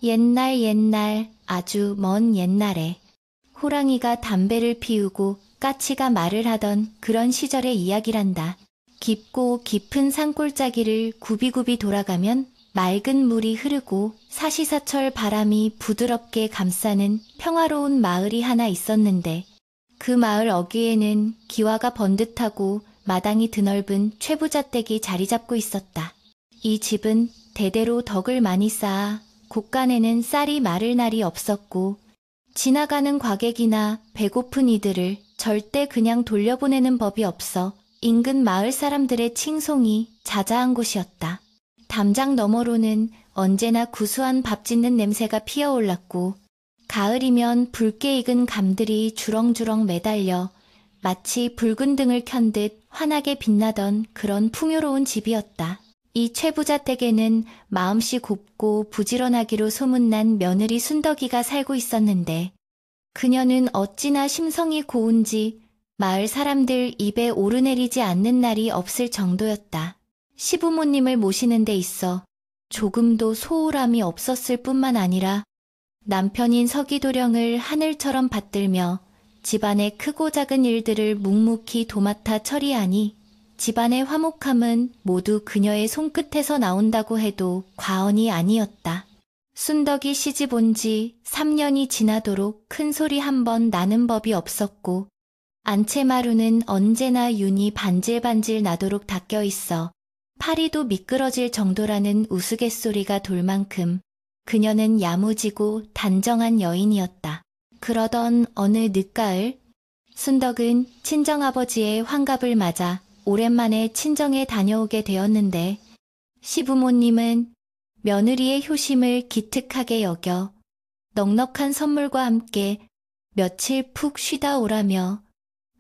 옛날 옛날 아주 먼 옛날에 호랑이가 담배를 피우고 까치가 말을 하던 그런 시절의 이야기란다. 깊고 깊은 산골짜기를 굽이굽이 돌아가면 맑은 물이 흐르고 사시사철 바람이 부드럽게 감싸는 평화로운 마을이 하나 있었는데 그 마을 어귀에는 기와가 번듯하고 마당이 드넓은 최부잣댁이 자리 잡고 있었다. 이 집은 대대로 덕을 많이 쌓아 곳간에는 쌀이 마를 날이 없었고 지나가는 과객이나 배고픈 이들을 절대 그냥 돌려보내는 법이 없어 인근 마을 사람들의 칭송이 자자한 곳이었다. 담장 너머로는 언제나 구수한 밥 짓는 냄새가 피어올랐고 가을이면 붉게 익은 감들이 주렁주렁 매달려 마치 붉은 등을 켠 듯 환하게 빛나던 그런 풍요로운 집이었다. 이 최부잣댁에는 마음씨 곱고 부지런하기로 소문난 며느리 순덕이가 살고 있었는데 그녀는 어찌나 심성이 고운지 마을 사람들 입에 오르내리지 않는 날이 없을 정도였다. 시부모님을 모시는 데 있어 조금도 소홀함이 없었을 뿐만 아니라 남편인 서기도령을 하늘처럼 받들며 집안의 크고 작은 일들을 묵묵히 도맡아 처리하니 집안의 화목함은 모두 그녀의 손끝에서 나온다고 해도 과언이 아니었다. 순덕이 시집 온 지 3년이 지나도록 큰 소리 한 번 나는 법이 없었고 안채마루는 언제나 윤이 반질반질 나도록 닦여 있어 파리도 미끄러질 정도라는 우스갯소리가 돌 만큼 그녀는 야무지고 단정한 여인이었다. 그러던 어느 늦가을 순덕은 친정아버지의 환갑을 맞아 오랜만에 친정에 다녀오게 되었는데 시부모님은 며느리의 효심을 기특하게 여겨 넉넉한 선물과 함께 며칠 푹 쉬다 오라며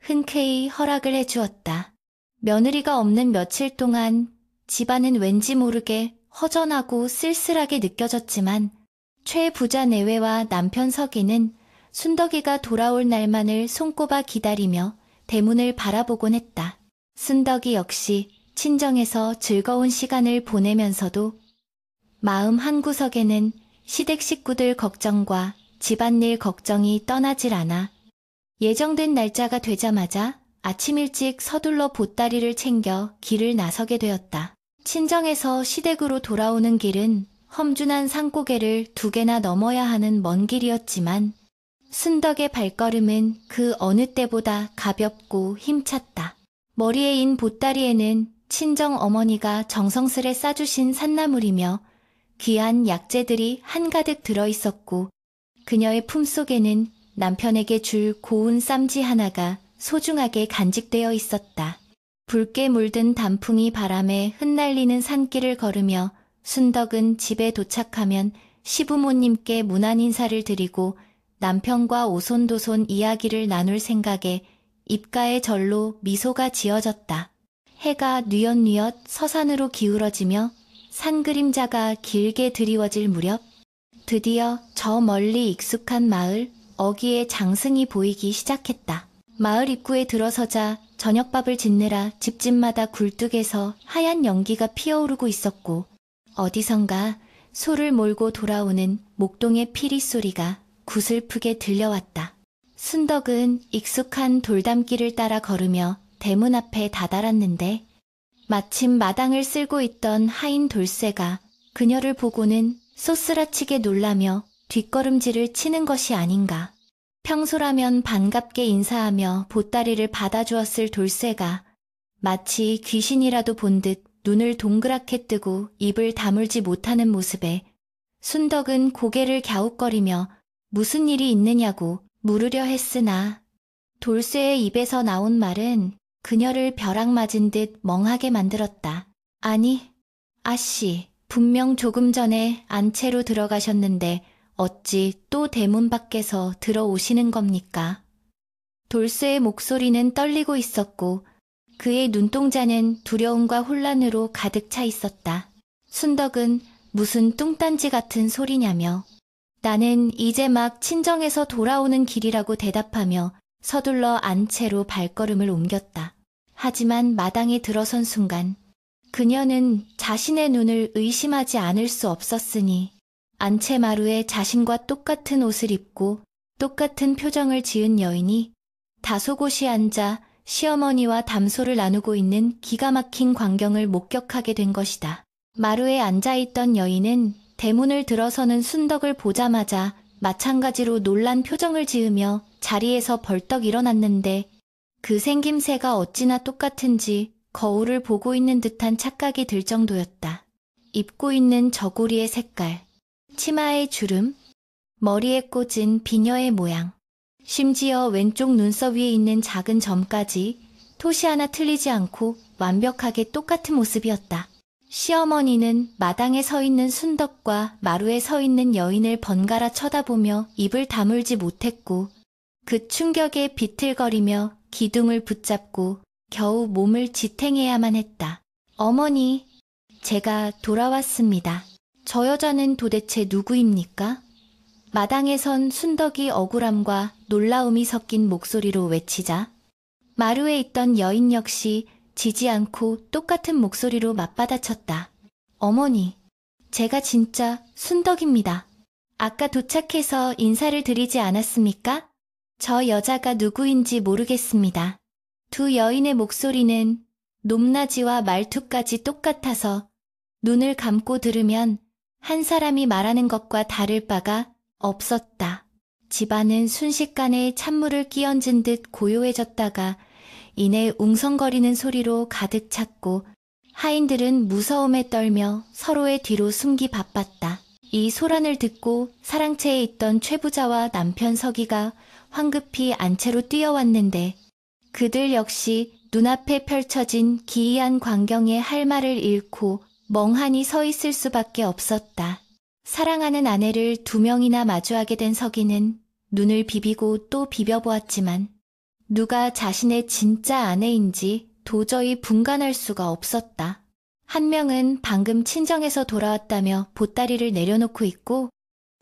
흔쾌히 허락을 해주었다. 며느리가 없는 며칠 동안 집안은 왠지 모르게 허전하고 쓸쓸하게 느껴졌지만 최 부자 내외와 남편 석이는 순덕이가 돌아올 날만을 손꼽아 기다리며 대문을 바라보곤 했다. 순덕이 역시 친정에서 즐거운 시간을 보내면서도 마음 한구석에는 시댁 식구들 걱정과 집안일 걱정이 떠나질 않아 예정된 날짜가 되자마자 아침 일찍 서둘러 보따리를 챙겨 길을 나서게 되었다. 친정에서 시댁으로 돌아오는 길은 험준한 산고개를 2개나 넘어야 하는 먼 길이었지만 순덕의 발걸음은 그 어느 때보다 가볍고 힘찼다. 머리에 인 보따리에는 친정 어머니가 정성스레 싸주신 산나물이며 귀한 약재들이 한가득 들어있었고 그녀의 품속에는 남편에게 줄 고운 쌈지 하나가 소중하게 간직되어 있었다. 붉게 물든 단풍이 바람에 흩날리는 산길을 걸으며 순덕은 집에 도착하면 시부모님께 문안 인사를 드리고 남편과 오손도손 이야기를 나눌 생각에 입가에 절로 미소가 지어졌다. 해가 뉘엿뉘엿 서산으로 기울어지며 산 그림자가 길게 드리워질 무렵 드디어 저 멀리 익숙한 마을 어귀의 장승이 보이기 시작했다. 마을 입구에 들어서자 저녁밥을 짓느라 집집마다 굴뚝에서 하얀 연기가 피어오르고 있었고 어디선가 소를 몰고 돌아오는 목동의 피리 소리가 구슬프게 들려왔다. 순덕은 익숙한 돌담길을 따라 걸으며 대문 앞에 다다랐는데 마침 마당을 쓸고 있던 하인 돌쇠가 그녀를 보고는 쏘스라치게 놀라며 뒷걸음질을 치는 것이 아닌가. 평소라면 반갑게 인사하며 보따리를 받아주었을 돌쇠가 마치 귀신이라도 본 듯 눈을 동그랗게 뜨고 입을 다물지 못하는 모습에 순덕은 고개를 갸웃거리며 무슨 일이 있느냐고 물으려 했으나 돌쇠의 입에서 나온 말은 그녀를 벼락 맞은 듯 멍하게 만들었다. 아니, 아씨, 분명 조금 전에 안채로 들어가셨는데 어찌 또 대문 밖에서 들어오시는 겁니까? 돌쇠의 목소리는 떨리고 있었고 그의 눈동자는 두려움과 혼란으로 가득 차 있었다. 순덕은 무슨 뚱딴지 같은 소리냐며 나는 이제 막 친정에서 돌아오는 길이라고 대답하며 서둘러 안채로 발걸음을 옮겼다. 하지만 마당에 들어선 순간 그녀는 자신의 눈을 의심하지 않을 수 없었으니 안채마루에 자신과 똑같은 옷을 입고 똑같은 표정을 지은 여인이 다소곳이 앉아 시어머니와 담소를 나누고 있는 기가 막힌 광경을 목격하게 된 것이다. 마루에 앉아있던 여인은 대문을 들어서는 순덕을 보자마자 마찬가지로 놀란 표정을 지으며 자리에서 벌떡 일어났는데 그 생김새가 어찌나 똑같은지 거울을 보고 있는 듯한 착각이 들 정도였다. 입고 있는 저고리의 색깔, 치마의 주름, 머리에 꽂은 비녀의 모양, 심지어 왼쪽 눈썹 위에 있는 작은 점까지 토시 하나 틀리지 않고 완벽하게 똑같은 모습이었다. 시어머니는 마당에 서 있는 순덕과 마루에 서 있는 여인을 번갈아 쳐다보며 입을 다물지 못했고 그 충격에 비틀거리며 기둥을 붙잡고 겨우 몸을 지탱해야만 했다. 어머니, 제가 돌아왔습니다. 저 여자는 도대체 누구입니까? 마당에 선 순덕이 억울함과 놀라움이 섞인 목소리로 외치자 마루에 있던 여인 역시 지지 않고 똑같은 목소리로 맞받아쳤다. 어머니, 제가 진짜 순덕입니다. 아까 도착해서 인사를 드리지 않았습니까? 저 여자가 누구인지 모르겠습니다. 두 여인의 목소리는 높낮이와 말투까지 똑같아서 눈을 감고 들으면 한 사람이 말하는 것과 다를 바가 없었다. 집안은 순식간에 찬물을 끼얹은 듯 고요해졌다가 이내 웅성거리는 소리로 가득 찼고 하인들은 무서움에 떨며 서로의 뒤로 숨기 바빴다. 이 소란을 듣고 사랑채에 있던 최부자와 남편 서기가 황급히 안채로 뛰어왔는데 그들 역시 눈앞에 펼쳐진 기이한 광경에 할 말을 잃고 멍하니 서 있을 수밖에 없었다. 사랑하는 아내를 두 명이나 마주하게 된 서기는 눈을 비비고 또 비벼보았지만 누가 자신의 진짜 아내인지 도저히 분간할 수가 없었다. 한 명은 방금 친정에서 돌아왔다며 보따리를 내려놓고 있고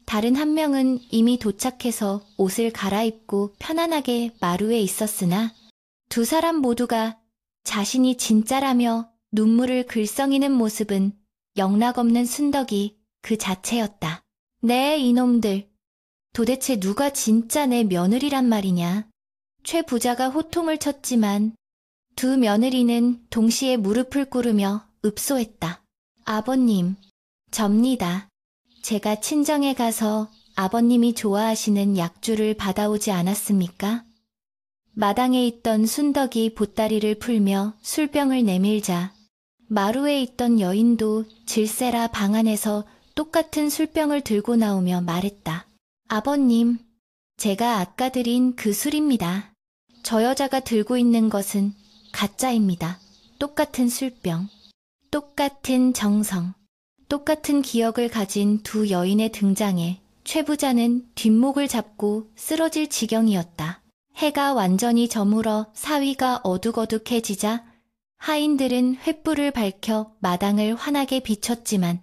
다른 한 명은 이미 도착해서 옷을 갈아입고 편안하게 마루에 있었으나 두 사람 모두가 자신이 진짜라며 눈물을 글썽이는 모습은 영락없는 순덕이 그 자체였다. 네, 이놈들. 도대체 누가 진짜 내 며느리란 말이냐. 최 부자가 호통을 쳤지만 두 며느리는 동시에 무릎을 꿇으며 읍소했다. 아버님, 접니다. 제가 친정에 가서 아버님이 좋아하시는 약주를 받아오지 않았습니까? 마당에 있던 순덕이 보따리를 풀며 술병을 내밀자 마루에 있던 여인도 질세라 방 안에서 똑같은 술병을 들고 나오며 말했다. 아버님, 제가 아까 드린 그 술입니다. 저 여자가 들고 있는 것은 가짜입니다. 똑같은 술병, 똑같은 정성, 똑같은 기억을 가진 두 여인의 등장에 최 부자는 뒷목을 잡고 쓰러질 지경이었다. 해가 완전히 저물어 사위가 어둑어둑해지자 하인들은 횃불을 밝혀 마당을 환하게 비췄지만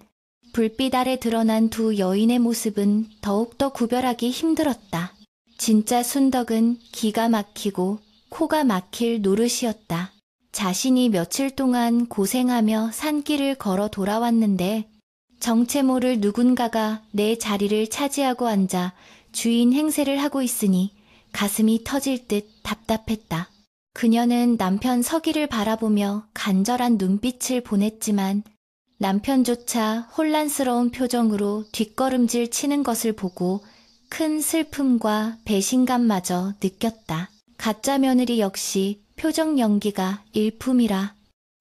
불빛 아래 드러난 두 여인의 모습은 더욱더 구별하기 힘들었다. 진짜 순덕은 기가 막히고 코가 막힐 노릇이었다. 자신이 며칠 동안 고생하며 산길을 걸어 돌아왔는데 정체 모를 누군가가 내 자리를 차지하고 앉아 주인 행세를 하고 있으니 가슴이 터질 듯 답답했다. 그녀는 남편 서기를 바라보며 간절한 눈빛을 보냈지만 남편조차 혼란스러운 표정으로 뒷걸음질 치는 것을 보고 큰 슬픔과 배신감마저 느꼈다. 가짜 며느리 역시 표정 연기가 일품이라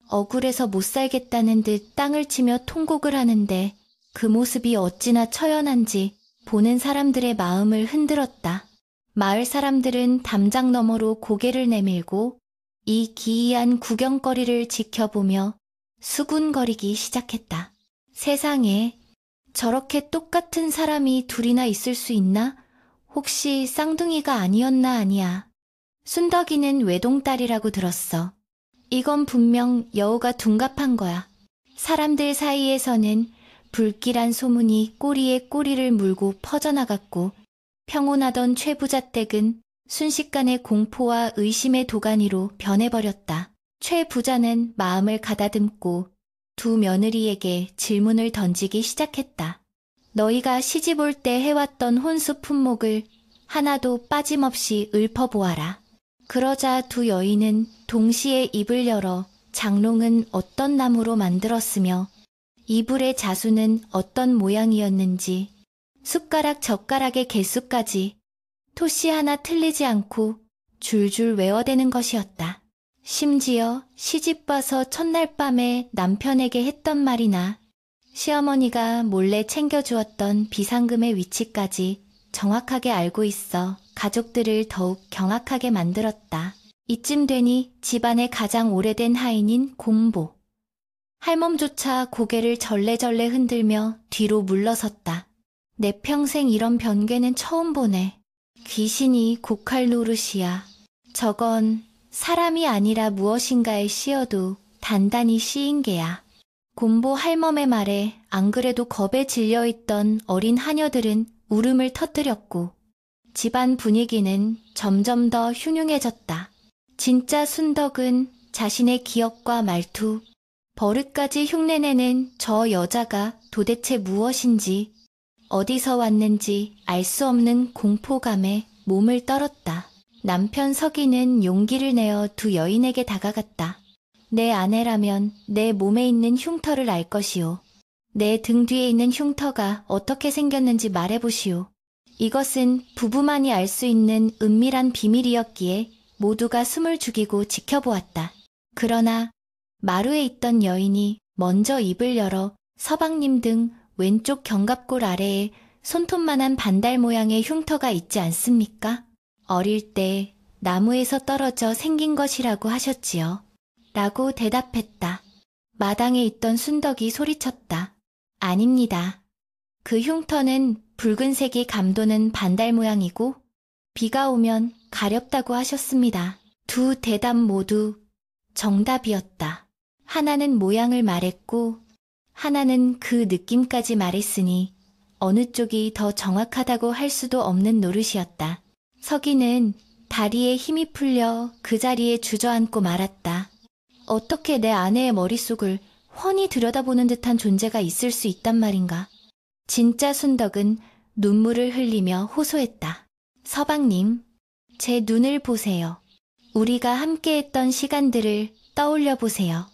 억울해서 못 살겠다는 듯 땅을 치며 통곡을 하는데 그 모습이 어찌나 처연한지 보는 사람들의 마음을 흔들었다. 마을 사람들은 담장 너머로 고개를 내밀고 이 기이한 구경거리를 지켜보며 수군거리기 시작했다. 세상에 저렇게 똑같은 사람이 둘이나 있을 수 있나? 혹시 쌍둥이가 아니었나 아니야. 순덕이는 외동딸이라고 들었어. 이건 분명 여우가 둔갑한 거야. 사람들 사이에서는 불길한 소문이 꼬리에 꼬리를 물고 퍼져나갔고 평온하던 최 부자 댁은 순식간에 공포와 의심의 도가니로 변해버렸다. 최 부자는 마음을 가다듬고 두 며느리에게 질문을 던지기 시작했다. 너희가 시집 올 때 해왔던 혼수 품목을 하나도 빠짐없이 읊어보아라. 그러자 두 여인은 동시에 입을 열어 장롱은 어떤 나무로 만들었으며 이불의 자수는 어떤 모양이었는지 숟가락 젓가락의 개수까지 토시 하나 틀리지 않고 줄줄 외워대는 것이었다. 심지어 시집와서 첫날 밤에 남편에게 했던 말이나 시어머니가 몰래 챙겨주었던 비상금의 위치까지 정확하게 알고 있어 가족들을 더욱 경악하게 만들었다. 이쯤 되니 집안의 가장 오래된 하인인 곰보. 할멈조차 고개를 절레절레 흔들며 뒤로 물러섰다. 내 평생 이런 변괴는 처음 보네. 귀신이 고칼 노릇이야. 저건 사람이 아니라 무엇인가에 씌어도 단단히 씌인 게야. 곰보 할멈의 말에 안 그래도 겁에 질려있던 어린 하녀들은 울음을 터뜨렸고 집안 분위기는 점점 더 흉흉해졌다. 진짜 순덕은 자신의 기억과 말투, 버릇까지 흉내내는 저 여자가 도대체 무엇인지 어디서 왔는지 알 수 없는 공포감에 몸을 떨었다. 남편 서기는 용기를 내어 두 여인에게 다가갔다. 내 아내라면 내 몸에 있는 흉터를 알 것이오. 내 등 뒤에 있는 흉터가 어떻게 생겼는지 말해보시오. 이것은 부부만이 알 수 있는 은밀한 비밀이었기에 모두가 숨을 죽이고 지켜보았다. 그러나 마루에 있던 여인이 먼저 입을 열어 서방님 등 왼쪽 견갑골 아래에 손톱만한 반달 모양의 흉터가 있지 않습니까? 어릴 때 나무에서 떨어져 생긴 것이라고 하셨지요. 라고 대답했다. 마당에 있던 순덕이 소리쳤다. 아닙니다. 그 흉터는 붉은색이 감도는 반달 모양이고 비가 오면 가렵다고 하셨습니다. 두 대답 모두 정답이었다. 하나는 모양을 말했고 하나는 그 느낌까지 말했으니 어느 쪽이 더 정확하다고 할 수도 없는 노릇이었다. 서기는 다리에 힘이 풀려 그 자리에 주저앉고 말았다. 어떻게 내 아내의 머릿속을 훤히 들여다보는 듯한 존재가 있을 수 있단 말인가. 진짜 순덕은 눈물을 흘리며 호소했다. 서방님, 제 눈을 보세요. 우리가 함께했던 시간들을 떠올려 보세요.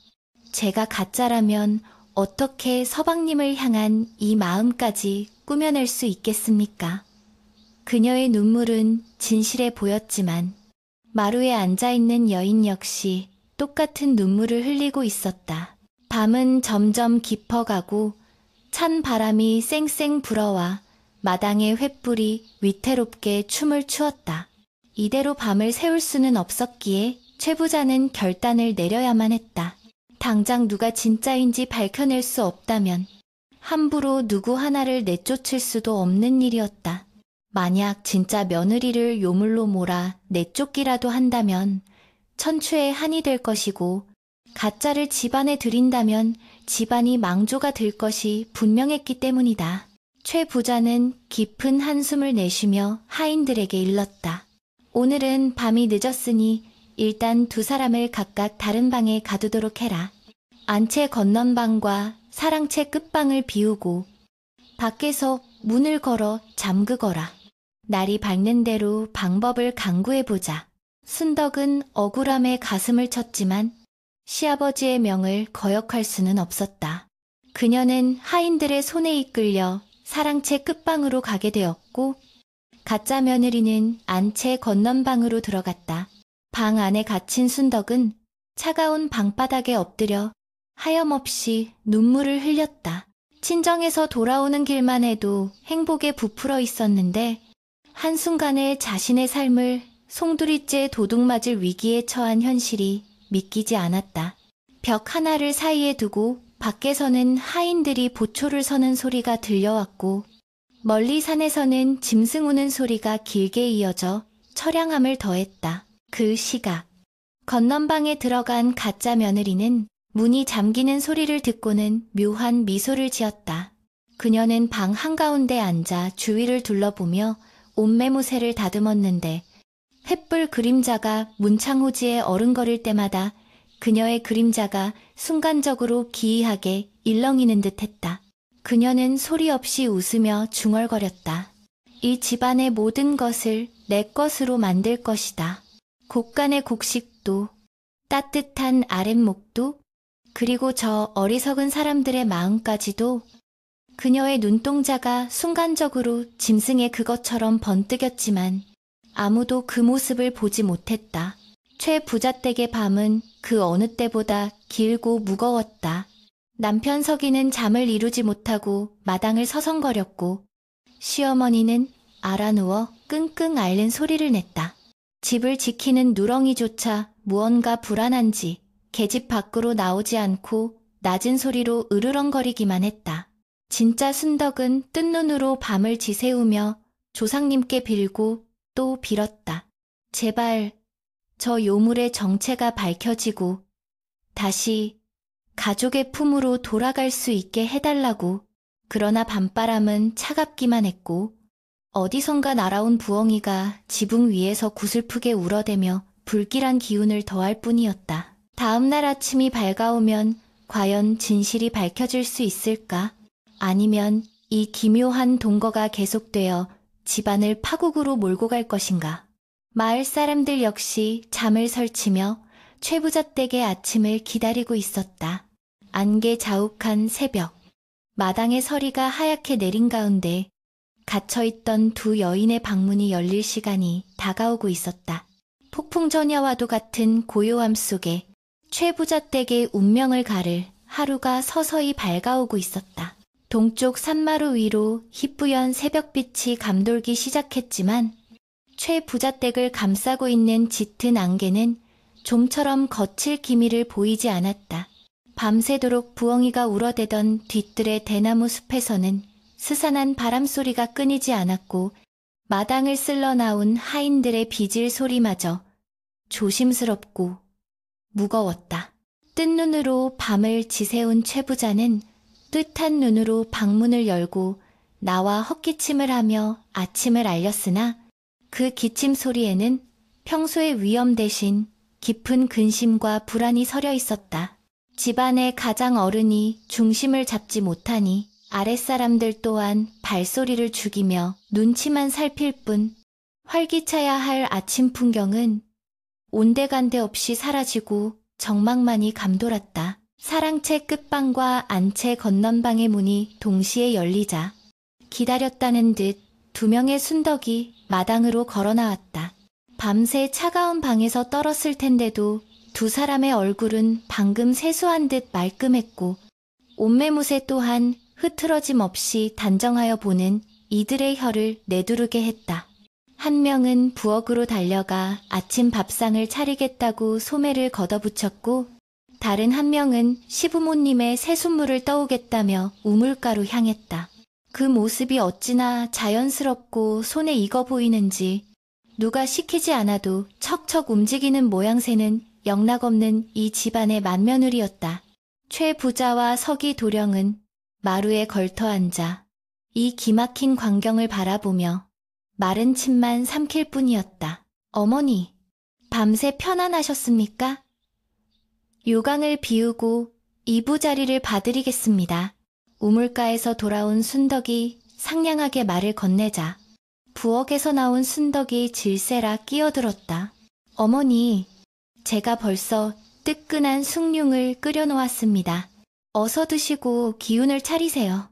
제가 가짜라면 어떻게 서방님을 향한 이 마음까지 꾸며낼 수 있겠습니까? 그녀의 눈물은 진실해 보였지만 마루에 앉아있는 여인 역시 똑같은 눈물을 흘리고 있었다. 밤은 점점 깊어가고 찬 바람이 쌩쌩 불어와 마당의 횃불이 위태롭게 춤을 추었다. 이대로 밤을 새울 수는 없었기에 최 부자는 결단을 내려야만 했다. 당장 누가 진짜인지 밝혀낼 수 없다면 함부로 누구 하나를 내쫓을 수도 없는 일이었다. 만약 진짜 며느리를 요물로 몰아 내쫓기라도 한다면 천추의 한이 될 것이고 가짜를 집안에 들인다면 집안이 망조가 될 것이 분명했기 때문이다. 최 부자는 깊은 한숨을 내쉬며 하인들에게 일렀다. 오늘은 밤이 늦었으니 일단 두 사람을 각각 다른 방에 가두도록 해라. 안채 건넌방과 사랑채 끝방을 비우고 밖에서 문을 걸어 잠그거라. 날이 밝는 대로 방법을 강구해보자. 순덕은 억울함에 가슴을 쳤지만 시아버지의 명을 거역할 수는 없었다. 그녀는 하인들의 손에 이끌려 사랑채 끝방으로 가게 되었고 가짜 며느리는 안채 건넌방으로 들어갔다. 방 안에 갇힌 순덕은 차가운 방바닥에 엎드려 하염없이 눈물을 흘렸다. 친정에서 돌아오는 길만 해도 행복에 부풀어 있었는데 한순간에 자신의 삶을 송두리째 도둑맞을 위기에 처한 현실이 믿기지 않았다. 벽 하나를 사이에 두고 밖에서는 하인들이 보초를 서는 소리가 들려왔고 멀리 산에서는 짐승 우는 소리가 길게 이어져 처량함을 더했다. 그 시각 건넌방에 들어간 가짜 며느리는 문이 잠기는 소리를 듣고는 묘한 미소를 지었다. 그녀는 방 한가운데 앉아 주위를 둘러보며 옷매무새를 다듬었는데 횃불 그림자가 문창호지에 어른거릴 때마다 그녀의 그림자가 순간적으로 기이하게 일렁이는 듯했다. 그녀는 소리 없이 웃으며 중얼거렸다. 이 집안의 모든 것을 내 것으로 만들 것이다. 곡간의 곡식도, 따뜻한 아랫목도, 그리고 저 어리석은 사람들의 마음까지도. 그녀의 눈동자가 순간적으로 짐승의 그것처럼 번뜩였지만 아무도 그 모습을 보지 못했다. 최 부자댁의 밤은 그 어느 때보다 길고 무거웠다. 남편 석이는 잠을 이루지 못하고 마당을 서성거렸고 시어머니는 알아누워 끙끙 앓는 소리를 냈다. 집을 지키는 누렁이조차 무언가 불안한지 계집 밖으로 나오지 않고 낮은 소리로 으르렁거리기만 했다. 진짜 순덕은 뜬 눈으로 밤을 지새우며 조상님께 빌고 또 빌었다. 제발 저 요물의 정체가 밝혀지고 다시 가족의 품으로 돌아갈 수 있게 해달라고. 그러나 밤바람은 차갑기만 했고 어디선가 날아온 부엉이가 지붕 위에서 구슬프게 울어대며 불길한 기운을 더할 뿐이었다. 다음 날 아침이 밝아오면 과연 진실이 밝혀질 수 있을까? 아니면 이 기묘한 동거가 계속되어 집안을 파국으로 몰고 갈 것인가? 마을 사람들 역시 잠을 설치며 최 부자댁의 아침을 기다리고 있었다. 안개 자욱한 새벽, 마당의 서리가 하얗게 내린 가운데 갇혀있던 두 여인의 방문이 열릴 시간이 다가오고 있었다. 폭풍전야와도 같은 고요함 속에 최 부자댁의 운명을 가를 하루가 서서히 밝아오고 있었다. 동쪽 산마루 위로 희뿌연 새벽빛이 감돌기 시작했지만 최 부자댁을 감싸고 있는 짙은 안개는 좀처럼 거칠 기미를 보이지 않았다. 밤새도록 부엉이가 울어대던 뒤뜰의 대나무 숲에서는 스산한 바람소리가 끊이지 않았고 마당을 쓸러 나온 하인들의 비질 소리마저 조심스럽고 무거웠다. 뜬 눈으로 밤을 지새운 최 부자는 뜻한 눈으로 방문을 열고 나와 헛기침을 하며 아침을 알렸으나 그 기침 소리에는 평소의 위험 대신 깊은 근심과 불안이 서려 있었다. 집안의 가장 어른이 중심을 잡지 못하니 아랫사람들 또한 발소리를 죽이며 눈치만 살필 뿐 활기차야 할 아침 풍경은 온데간데 없이 사라지고 정막만이 감돌았다. 사랑채 끝방과 안채 건넌방의 문이 동시에 열리자 기다렸다는 듯 두 명의 순덕이 마당으로 걸어 나왔다. 밤새 차가운 방에서 떨었을 텐데도 두 사람의 얼굴은 방금 세수한 듯 말끔했고 옷매무새 또한 흐트러짐 없이 단정하여 보는 이들의 혀를 내두르게 했다. 한 명은 부엌으로 달려가 아침 밥상을 차리겠다고 소매를 걷어붙였고 다른 한 명은 시부모님의 새순물을 떠오겠다며 우물가로 향했다. 그 모습이 어찌나 자연스럽고 손에 익어 보이는지 누가 시키지 않아도 척척 움직이는 모양새는 영락없는 이 집안의 맏며느리였다. 최 부자와 서기 도령은 마루에 걸터 앉아 이 기막힌 광경을 바라보며 마른 침만 삼킬 뿐이었다. 어머니, 밤새 편안하셨습니까? 요강을 비우고 이부자리를 봐드리겠습니다. 우물가에서 돌아온 순덕이 상냥하게 말을 건네자 부엌에서 나온 순덕이 질세라 끼어들었다. 어머니, 제가 벌써 뜨끈한 숭늉을 끓여놓았습니다. 어서 드시고 기운을 차리세요.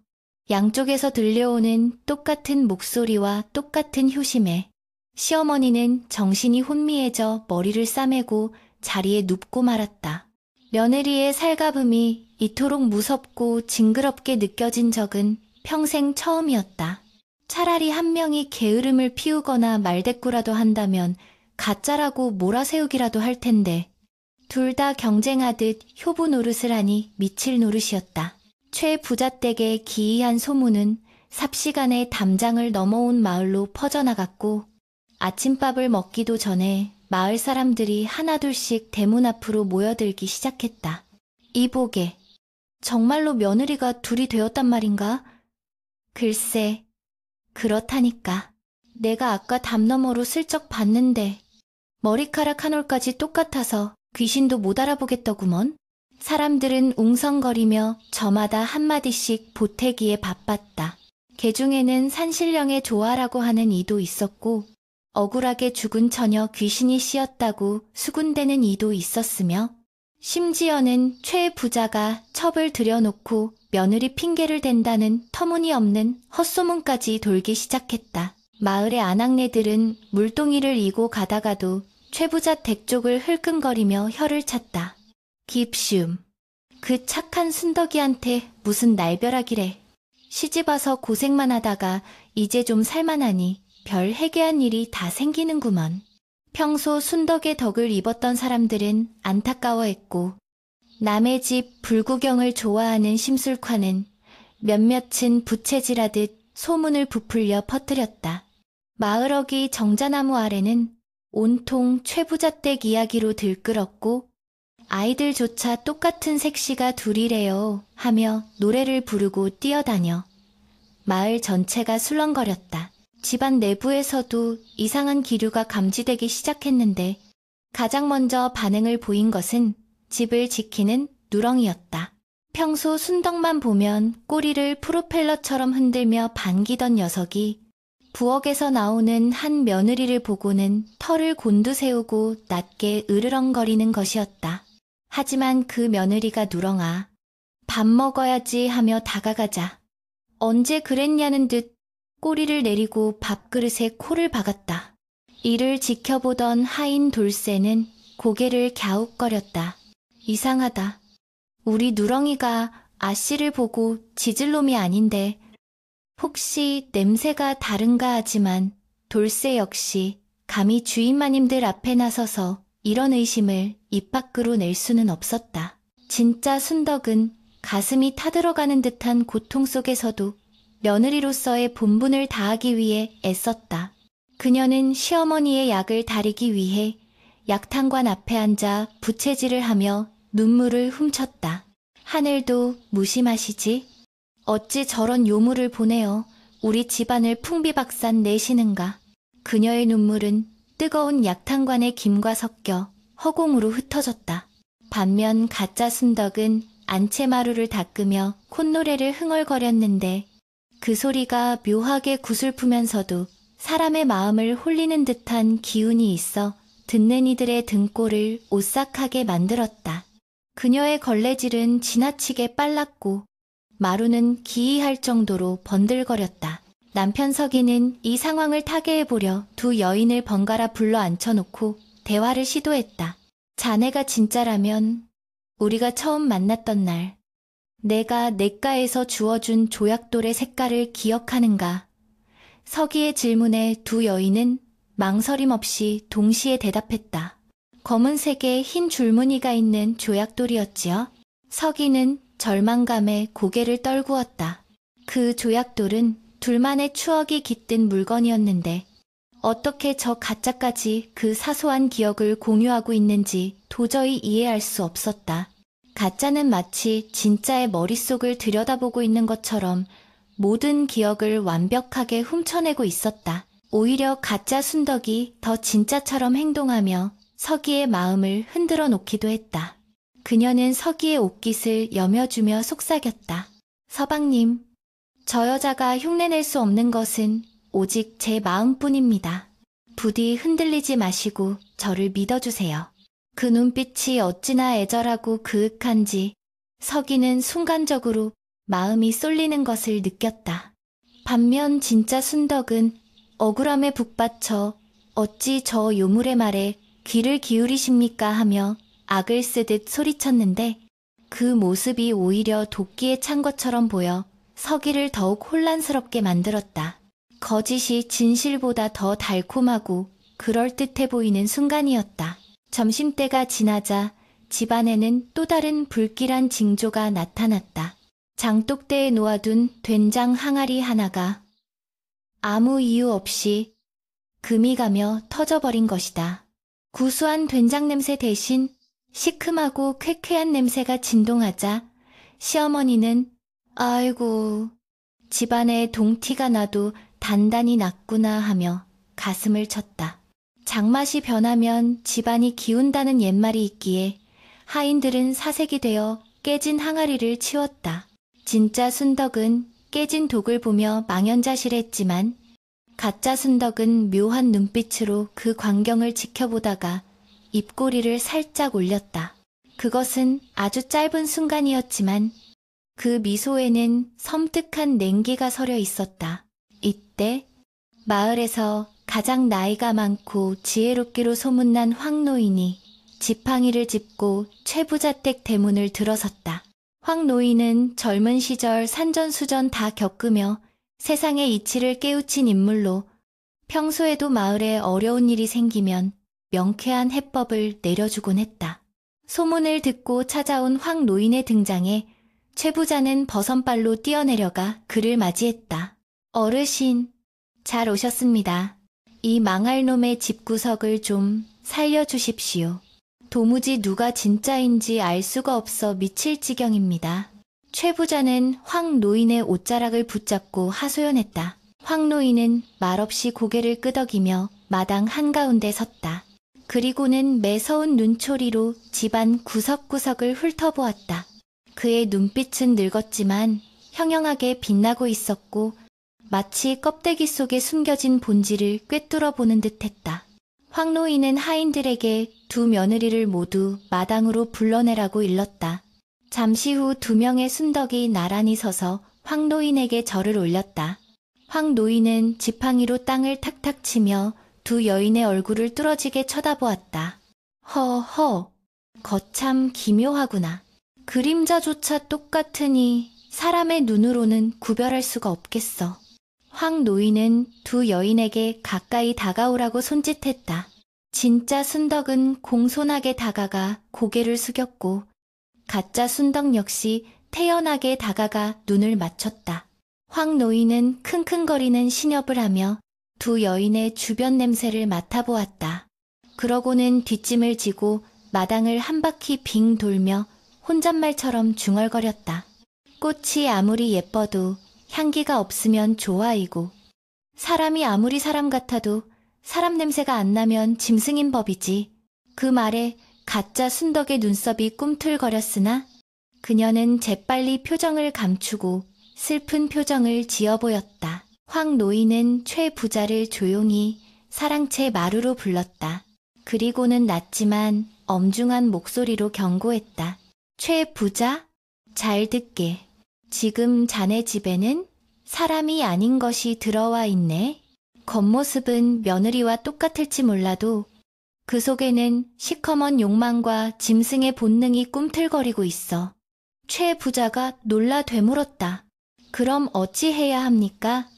양쪽에서 들려오는 똑같은 목소리와 똑같은 효심에 시어머니는 정신이 혼미해져 머리를 싸매고 자리에 눕고 말았다. 며느리의 살가움이 이토록 무섭고 징그럽게 느껴진 적은 평생 처음이었다. 차라리 한 명이 게으름을 피우거나 말대꾸라도 한다면 가짜라고 몰아세우기라도 할 텐데 둘 다 경쟁하듯 효부 노릇을 하니 미칠 노릇이었다. 최 부자댁의 기이한 소문은 삽시간에 담장을 넘어온 마을로 퍼져나갔고 아침밥을 먹기도 전에 마을 사람들이 하나둘씩 대문 앞으로 모여들기 시작했다. 이보게, 정말로 며느리가 둘이 되었단 말인가? 글쎄, 그렇다니까. 내가 아까 담 너머로 슬쩍 봤는데 머리카락 한 올까지 똑같아서 귀신도 못 알아보겠더구먼. 사람들은 웅성거리며 저마다 한마디씩 보태기에 바빴다. 개 중에는 산신령의 조화라고 하는 이도 있었고 억울하게 죽은 처녀 귀신이 씌었다고 수군대는 이도 있었으며 심지어는 최 부자가 첩을 들여놓고 며느리 핑계를 댄다는 터무니없는 헛소문까지 돌기 시작했다. 마을의 아낙네들은 물동이를 이고 가다가도 최 부자 댁 쪽을 흘끔거리며 혀를 찼다. 깁시움. 그 착한 순덕이한테 무슨 날벼락이래. 시집와서 고생만 하다가 이제 좀 살만하니 별 해괴한 일이 다 생기는구먼. 평소 순덕의 덕을 입었던 사람들은 안타까워했고 남의 집 불구경을 좋아하는 심술관은 몇몇은 부채질하듯 소문을 부풀려 퍼뜨렸다. 마을어기 정자나무 아래는 온통 최부자댁 이야기로 들끓었고 아이들조차 똑같은 색시가 둘이래요 하며 노래를 부르고 뛰어다녀 마을 전체가 술렁거렸다. 집안 내부에서도 이상한 기류가 감지되기 시작했는데 가장 먼저 반응을 보인 것은 집을 지키는 누렁이였다. 평소 순덕만 보면 꼬리를 프로펠러처럼 흔들며 반기던 녀석이 부엌에서 나오는 한 며느리를 보고는 털을 곤두세우고 낮게 으르렁거리는 것이었다. 하지만 그 며느리가 누렁아, 밥 먹어야지 하며 다가가자 언제 그랬냐는 듯 꼬리를 내리고 밥그릇에 코를 박았다. 이를 지켜보던 하인 돌쇠는 고개를 갸웃거렸다. 이상하다. 우리 누렁이가 아씨를 보고 짖을 놈이 아닌데 혹시 냄새가 다른가 하지만 돌쇠 역시 감히 주인마님들 앞에 나서서 이런 의심을 입 밖으로 낼 수는 없었다. 진짜 순덕은 가슴이 타들어가는 듯한 고통 속에서도 며느리로서의 본분을 다하기 위해 애썼다. 그녀는 시어머니의 약을 다리기 위해 약탕관 앞에 앉아 부채질을 하며 눈물을 훔쳤다. 하늘도 무심하시지? 어찌 저런 요물을 보내어 우리 집안을 풍비박산 내시는가. 그녀의 눈물은 뜨거운 약탕관의 김과 섞여 허공으로 흩어졌다. 반면 가짜 순덕은 안채마루를 닦으며 콧노래를 흥얼거렸는데 그 소리가 묘하게 구슬프면서도 사람의 마음을 홀리는 듯한 기운이 있어 듣는 이들의 등골을 오싹하게 만들었다. 그녀의 걸레질은 지나치게 빨랐고 마루는 기이할 정도로 번들거렸다. 남편 석이는 이 상황을 타개해보려 두 여인을 번갈아 불러 앉혀놓고 대화를 시도했다. 자네가 진짜라면 우리가 처음 만났던 날 내가 냇가에서 주워준 조약돌의 색깔을 기억하는가? 서기의 질문에 두 여인은 망설임 없이 동시에 대답했다. 검은색의 흰 줄무늬가 있는 조약돌이었지요. 서기는 절망감에 고개를 떨구었다. 그 조약돌은 둘만의 추억이 깃든 물건이었는데 어떻게 저 가짜까지 그 사소한 기억을 공유하고 있는지 도저히 이해할 수 없었다. 가짜는 마치 진짜의 머릿속을 들여다보고 있는 것처럼 모든 기억을 완벽하게 훔쳐내고 있었다. 오히려 가짜 순덕이 더 진짜처럼 행동하며 서기의 마음을 흔들어 놓기도 했다. 그녀는 서기의 옷깃을 여며주며 속삭였다. 서방님, 저 여자가 흉내낼 수 없는 것은 오직 제 마음뿐입니다. 부디 흔들리지 마시고 저를 믿어주세요. 그 눈빛이 어찌나 애절하고 그윽한지 서기는 순간적으로 마음이 쏠리는 것을 느꼈다. 반면 진짜 순덕은 억울함에 북받쳐 어찌 저 요물의 말에 귀를 기울이십니까 하며 악을 쓰듯 소리쳤는데 그 모습이 오히려 도끼에 찬 것처럼 보여 서기를 더욱 혼란스럽게 만들었다. 거짓이 진실보다 더 달콤하고 그럴듯해 보이는 순간이었다. 점심때가 지나자 집안에는 또 다른 불길한 징조가 나타났다. 장독대에 놓아둔 된장 항아리 하나가 아무 이유 없이 금이 가며 터져버린 것이다. 구수한 된장 냄새 대신 시큼하고 쾌쾌한 냄새가 진동하자 시어머니는 아이고, 집안에 동티가 나도 단단히 났구나 하며 가슴을 쳤다. 장맛이 변하면 집안이 기운다는 옛말이 있기에 하인들은 사색이 되어 깨진 항아리를 치웠다. 진짜 순덕은 깨진 독을 보며 망연자실했지만 가짜 순덕은 묘한 눈빛으로 그 광경을 지켜보다가 입꼬리를 살짝 올렸다. 그것은 아주 짧은 순간이었지만 그 미소에는 섬뜩한 냉기가 서려 있었다. 이때 마을에서 가장 나이가 많고 지혜롭기로 소문난 황 노인이 지팡이를 짚고 최부자댁 대문을 들어섰다. 황 노인은 젊은 시절 산전수전 다 겪으며 세상의 이치를 깨우친 인물로 평소에도 마을에 어려운 일이 생기면 명쾌한 해법을 내려주곤 했다. 소문을 듣고 찾아온 황 노인의 등장에 최부자는 버선발로 뛰어내려가 그를 맞이했다. 어르신, 잘 오셨습니다. 이 망할 놈의 집구석을 좀 살려주십시오. 도무지 누가 진짜인지 알 수가 없어 미칠 지경입니다. 최 부자는 황 노인의 옷자락을 붙잡고 하소연했다. 황 노인은 말없이 고개를 끄덕이며 마당 한가운데 섰다. 그리고는 매서운 눈초리로 집안 구석구석을 훑어보았다. 그의 눈빛은 늙었지만 형형하게 빛나고 있었고 마치 껍데기 속에 숨겨진 본질을 꿰뚫어 보는 듯했다. 황 노인은 하인들에게 두 며느리를 모두 마당으로 불러내라고 일렀다. 잠시 후 두 명의 순덕이 나란히 서서 황 노인에게 절을 올렸다. 황 노인은 지팡이로 땅을 탁탁 치며 두 여인의 얼굴을 뚫어지게 쳐다보았다. 허허, 거참 기묘하구나. 그림자조차 똑같으니 사람의 눈으로는 구별할 수가 없겠어. 황 노인은 두 여인에게 가까이 다가오라고 손짓했다. 진짜 순덕은 공손하게 다가가 고개를 숙였고 가짜 순덕 역시 태연하게 다가가 눈을 맞췄다. 황 노인은 킁킁거리는 신협을 하며 두 여인의 주변 냄새를 맡아보았다. 그러고는 뒷짐을 지고 마당을 한 바퀴 빙 돌며 혼잣말처럼 중얼거렸다. 꽃이 아무리 예뻐도 향기가 없으면 좋아이고 사람이 아무리 사람 같아도 사람 냄새가 안 나면 짐승인 법이지. 그 말에 가짜 순덕의 눈썹이 꿈틀거렸으나 그녀는 재빨리 표정을 감추고 슬픈 표정을 지어 보였다. 황 노인은 최 부자를 조용히 사랑채 마루로 불렀다. 그리고는 낮지만 엄중한 목소리로 경고했다. 최 부자, 잘 듣게. 지금 자네 집에는 사람이 아닌 것이 들어와 있네. 겉모습은 며느리와 똑같을지 몰라도 그 속에는 시커먼 욕망과 짐승의 본능이 꿈틀거리고 있어. 최 부자가 놀라 되물었다. 그럼 어찌해야 합니까?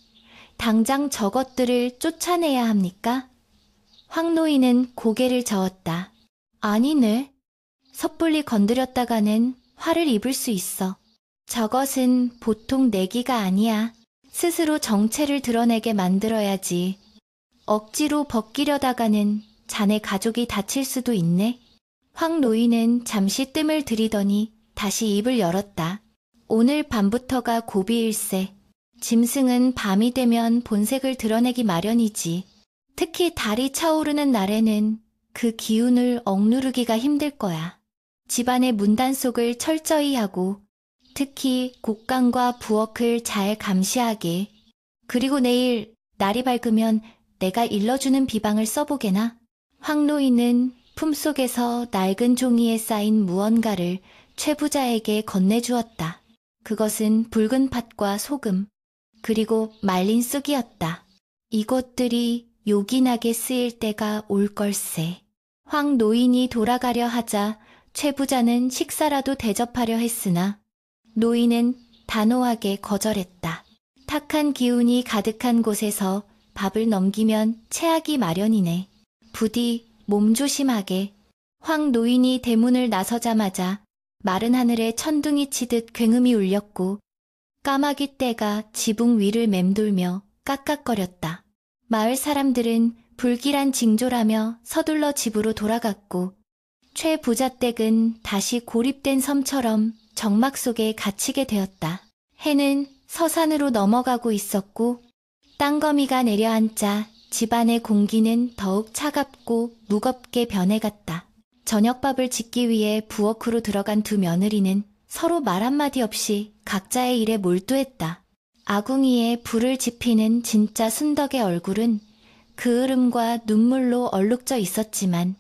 당장 저것들을 쫓아내야 합니까? 황 노인은 고개를 저었다. 아니네. 섣불리 건드렸다가는 화를 입을 수 있어. 저것은 보통 내기가 아니야. 스스로 정체를 드러내게 만들어야지. 억지로 벗기려다가는 자네 가족이 다칠 수도 있네. 황 노인은 잠시 뜸을 들이더니 다시 입을 열었다. 오늘 밤부터가 고비일세. 짐승은 밤이 되면 본색을 드러내기 마련이지. 특히 달이 차오르는 날에는 그 기운을 억누르기가 힘들 거야. 집안의 문단속을 철저히 하고 특히 곡간과 부엌을 잘 감시하게. 그리고 내일 날이 밝으면 내가 일러주는 비방을 써보게나. 황 노인은 품속에서 낡은 종이에 쌓인 무언가를 최 부자에게 건네주었다. 그것은 붉은 팥과 소금, 그리고 말린 쑥이었다. 이것들이 요긴하게 쓰일 때가 올 걸세. 황 노인이 돌아가려 하자 최 부자는 식사라도 대접하려 했으나 노인은 단호하게 거절했다. 탁한 기운이 가득한 곳에서 밥을 넘기면 체하기 마련이네. 부디 몸조심하게. 황 노인이 대문을 나서자마자 마른 하늘에 천둥이 치듯 굉음이 울렸고 까마귀 떼가 지붕 위를 맴돌며 깍깍거렸다. 마을 사람들은 불길한 징조라며 서둘러 집으로 돌아갔고 최 부자댁은 다시 고립된 섬처럼 정막 속에 갇히게 되었다. 해는 서산으로 넘어가고 있었고 땅거미가 내려앉자 집안의 공기는 더욱 차갑고 무겁게 변해갔다. 저녁밥을 짓기 위해 부엌으로 들어간 두 며느리는 서로 말 한마디 없이 각자의 일에 몰두했다. 아궁이에 불을 지피는 진짜 순덕의 얼굴은 그을음과 눈물로 얼룩져 있었지만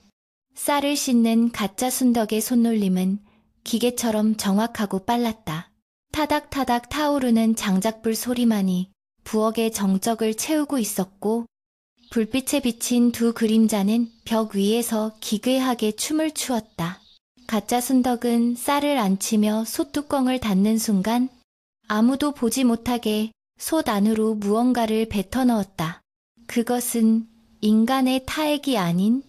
쌀을 씻는 가짜 순덕의 손놀림은 기계처럼 정확하고 빨랐다. 타닥타닥 타오르는 장작불 소리만이 부엌의 정적을 채우고 있었고 불빛에 비친 두 그림자는 벽 위에서 기괴하게 춤을 추었다. 가짜 순덕은 쌀을 안 치며 솥뚜껑을 닫는 순간 아무도 보지 못하게 솥 안으로 무언가를 뱉어 넣었다. 그것은 인간의 타액이 아닌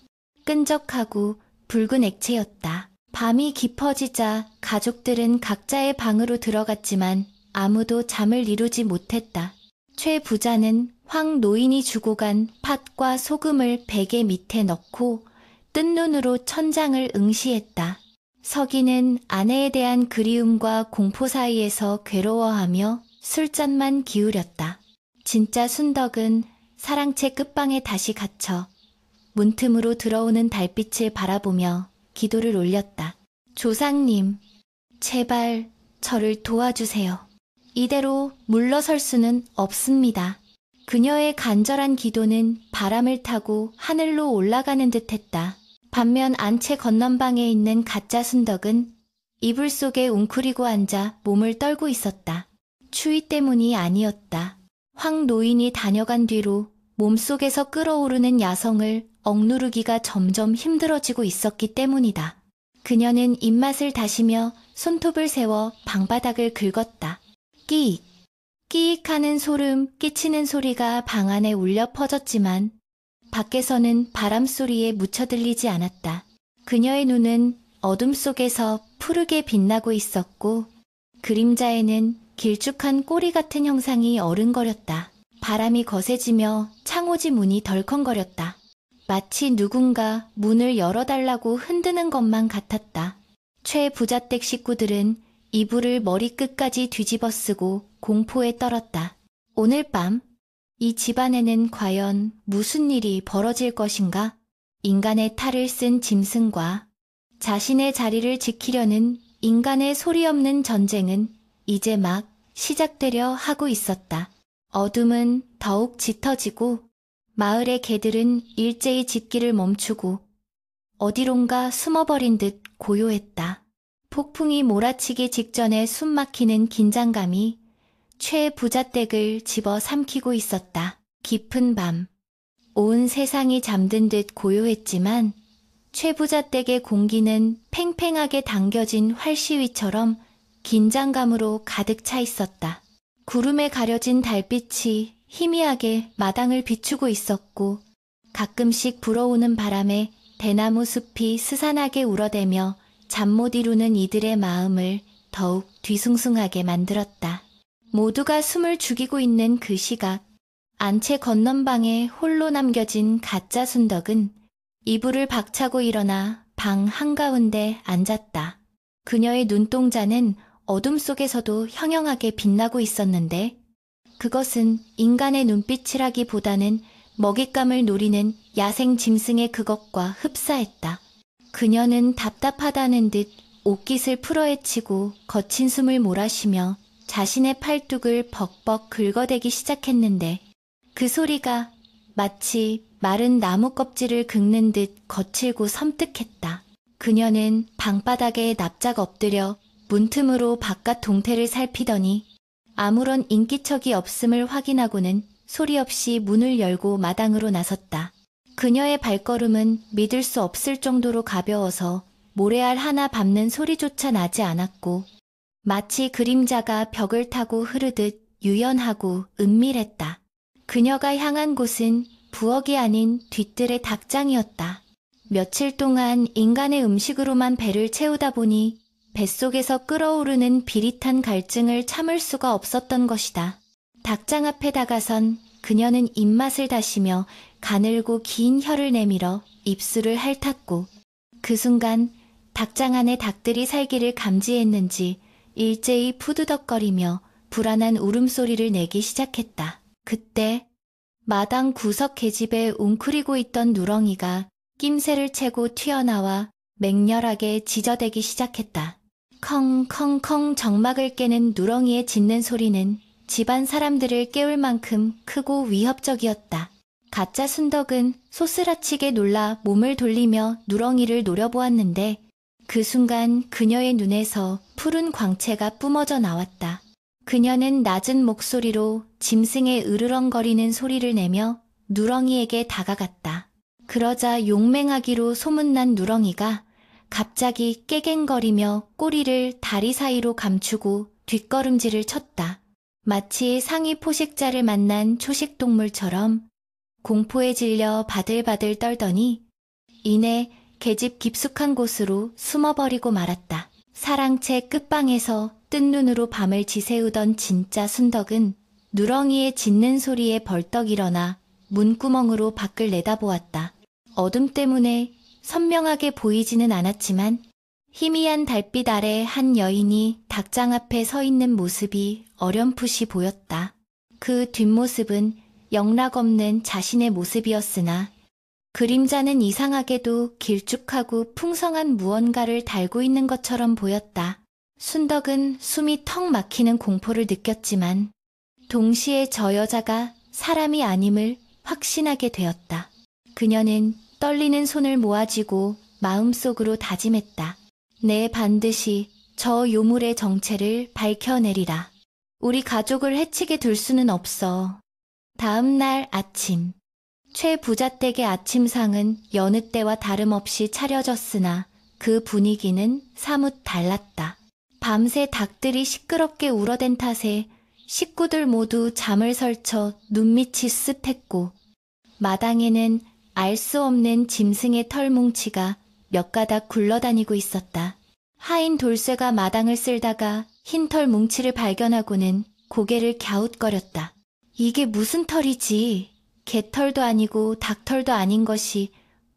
끈적하고 붉은 액체였다. 밤이 깊어지자 가족들은 각자의 방으로 들어갔지만 아무도 잠을 이루지 못했다. 최 부자는 황 노인이 주고 간 팥과 소금을 베개 밑에 넣고 뜬 눈으로 천장을 응시했다. 서기는 아내에 대한 그리움과 공포 사이에서 괴로워하며 술잔만 기울였다. 진짜 순덕은 사랑채 끝방에 다시 갇혀 문틈으로 들어오는 달빛을 바라보며 기도를 올렸다. 조상님, 제발 저를 도와주세요. 이대로 물러설 수는 없습니다. 그녀의 간절한 기도는 바람을 타고 하늘로 올라가는 듯했다. 반면 안채 건넌방에 있는 가짜 순덕은 이불 속에 웅크리고 앉아 몸을 떨고 있었다. 추위 때문이 아니었다. 황 노인이 다녀간 뒤로 몸속에서 끓어오르는 야성을 억누르기가 점점 힘들어지고 있었기 때문이다. 그녀는 입맛을 다시며 손톱을 세워 방바닥을 긁었다. 끼익, 끼익하는 소름 끼치는 소리가 방 안에 울려 퍼졌지만 밖에서는 바람소리에 묻혀 들리지 않았다. 그녀의 눈은 어둠 속에서 푸르게 빛나고 있었고 그림자에는 길쭉한 꼬리 같은 형상이 어른거렸다. 바람이 거세지며 창호지 문이 덜컹거렸다. 마치 누군가 문을 열어달라고 흔드는 것만 같았다. 최 부자댁 식구들은 이불을 머리끝까지 뒤집어 쓰고 공포에 떨었다. 오늘 밤 이 집안에는 과연 무슨 일이 벌어질 것인가? 인간의 탈을 쓴 짐승과 자신의 자리를 지키려는 인간의 소리 없는 전쟁은 이제 막 시작되려 하고 있었다. 어둠은 더욱 짙어지고 마을의 개들은 일제히 짖기를 멈추고 어디론가 숨어버린 듯 고요했다. 폭풍이 몰아치기 직전에 숨막히는 긴장감이 최 부자댁을 집어 삼키고 있었다. 깊은 밤, 온 세상이 잠든 듯 고요했지만 최 부자댁의 공기는 팽팽하게 당겨진 활시위처럼 긴장감으로 가득 차 있었다. 구름에 가려진 달빛이 희미하게 마당을 비추고 있었고 가끔씩 불어오는 바람에 대나무 숲이 스산하게 울어대며 잠 못 이루는 이들의 마음을 더욱 뒤숭숭하게 만들었다. 모두가 숨을 죽이고 있는 그 시각, 안채 건넌방에 홀로 남겨진 가짜 순덕은 이불을 박차고 일어나 방 한가운데 앉았다. 그녀의 눈동자는 어둠 속에서도 형형하게 빛나고 있었는데 그것은 인간의 눈빛이라기보다는 먹잇감을 노리는 야생 짐승의 그것과 흡사했다. 그녀는 답답하다는 듯 옷깃을 풀어헤치고 거친 숨을 몰아쉬며 자신의 팔뚝을 벅벅 긁어대기 시작했는데 그 소리가 마치 마른 나무 껍질을 긁는 듯 거칠고 섬뜩했다. 그녀는 방바닥에 납작 엎드려 문틈으로 바깥 동태를 살피더니 아무런 인기척이 없음을 확인하고는 소리 없이 문을 열고 마당으로 나섰다. 그녀의 발걸음은 믿을 수 없을 정도로 가벼워서 모래알 하나 밟는 소리조차 나지 않았고 마치 그림자가 벽을 타고 흐르듯 유연하고 은밀했다. 그녀가 향한 곳은 부엌이 아닌 뒤뜰의 닭장이었다. 며칠 동안 인간의 음식으로만 배를 채우다 보니 뱃속에서 끓어오르는 비릿한 갈증을 참을 수가 없었던 것이다. 닭장 앞에 다가선 그녀는 입맛을 다시며 가늘고 긴 혀를 내밀어 입술을 핥았고 그 순간 닭장 안에 닭들이 살기를 감지했는지 일제히 푸드덕거리며 불안한 울음소리를 내기 시작했다. 그때 마당 구석 계집에 웅크리고 있던 누렁이가 낌새를 채고 튀어나와 맹렬하게 지저대기 시작했다. 컹컹컹 정막을 깨는 누렁이의 짖는 소리는 집안 사람들을 깨울 만큼 크고 위협적이었다. 가짜 순덕은 소스라치게 놀라 몸을 돌리며 누렁이를 노려보았는데 그 순간 그녀의 눈에서 푸른 광채가 뿜어져 나왔다. 그녀는 낮은 목소리로 짐승의 으르렁거리는 소리를 내며 누렁이에게 다가갔다. 그러자 용맹하기로 소문난 누렁이가 갑자기 깨갱거리며 꼬리를 다리 사이로 감추고 뒷걸음질을 쳤다. 마치 상위 포식자를 만난 초식동물처럼 공포에 질려 바들바들 떨더니 이내 계집 깊숙한 곳으로 숨어버리고 말았다. 사랑채 끝방에서 뜬 눈으로 밤을 지새우던 진짜 순덕은 누렁이의 짖는 소리에 벌떡 일어나 문구멍으로 밖을 내다보았다. 어둠 때문에 선명하게 보이지는 않았지만 희미한 달빛 아래 한 여인이 닭장 앞에 서 있는 모습이 어렴풋이 보였다. 그 뒷모습은 영락없는 자신의 모습이었으나 그림자는 이상하게도 길쭉하고 풍성한 무언가를 달고 있는 것처럼 보였다. 순덕은 숨이 턱 막히는 공포를 느꼈지만 동시에 저 여자가 사람이 아님을 확신하게 되었다. 그녀는 떨리는 손을 모아쥐고 마음속으로 다짐했다. 내 반드시 저 요물의 정체를 밝혀내리라. 우리 가족을 해치게 둘 수는 없어. 다음 날 아침, 최 부잣댁의 아침상은 여느 때와 다름없이 차려졌으나 그 분위기는 사뭇 달랐다. 밤새 닭들이 시끄럽게 울어댄 탓에 식구들 모두 잠을 설쳐 눈밑이 습했고 마당에는 알 수 없는 짐승의 털뭉치가 몇 가닥 굴러다니고 있었다. 하인 돌쇠가 마당을 쓸다가 흰 털 뭉치를 발견하고는 고개를 갸웃거렸다. 이게 무슨 털이지? 개털도 아니고 닭털도 아닌 것이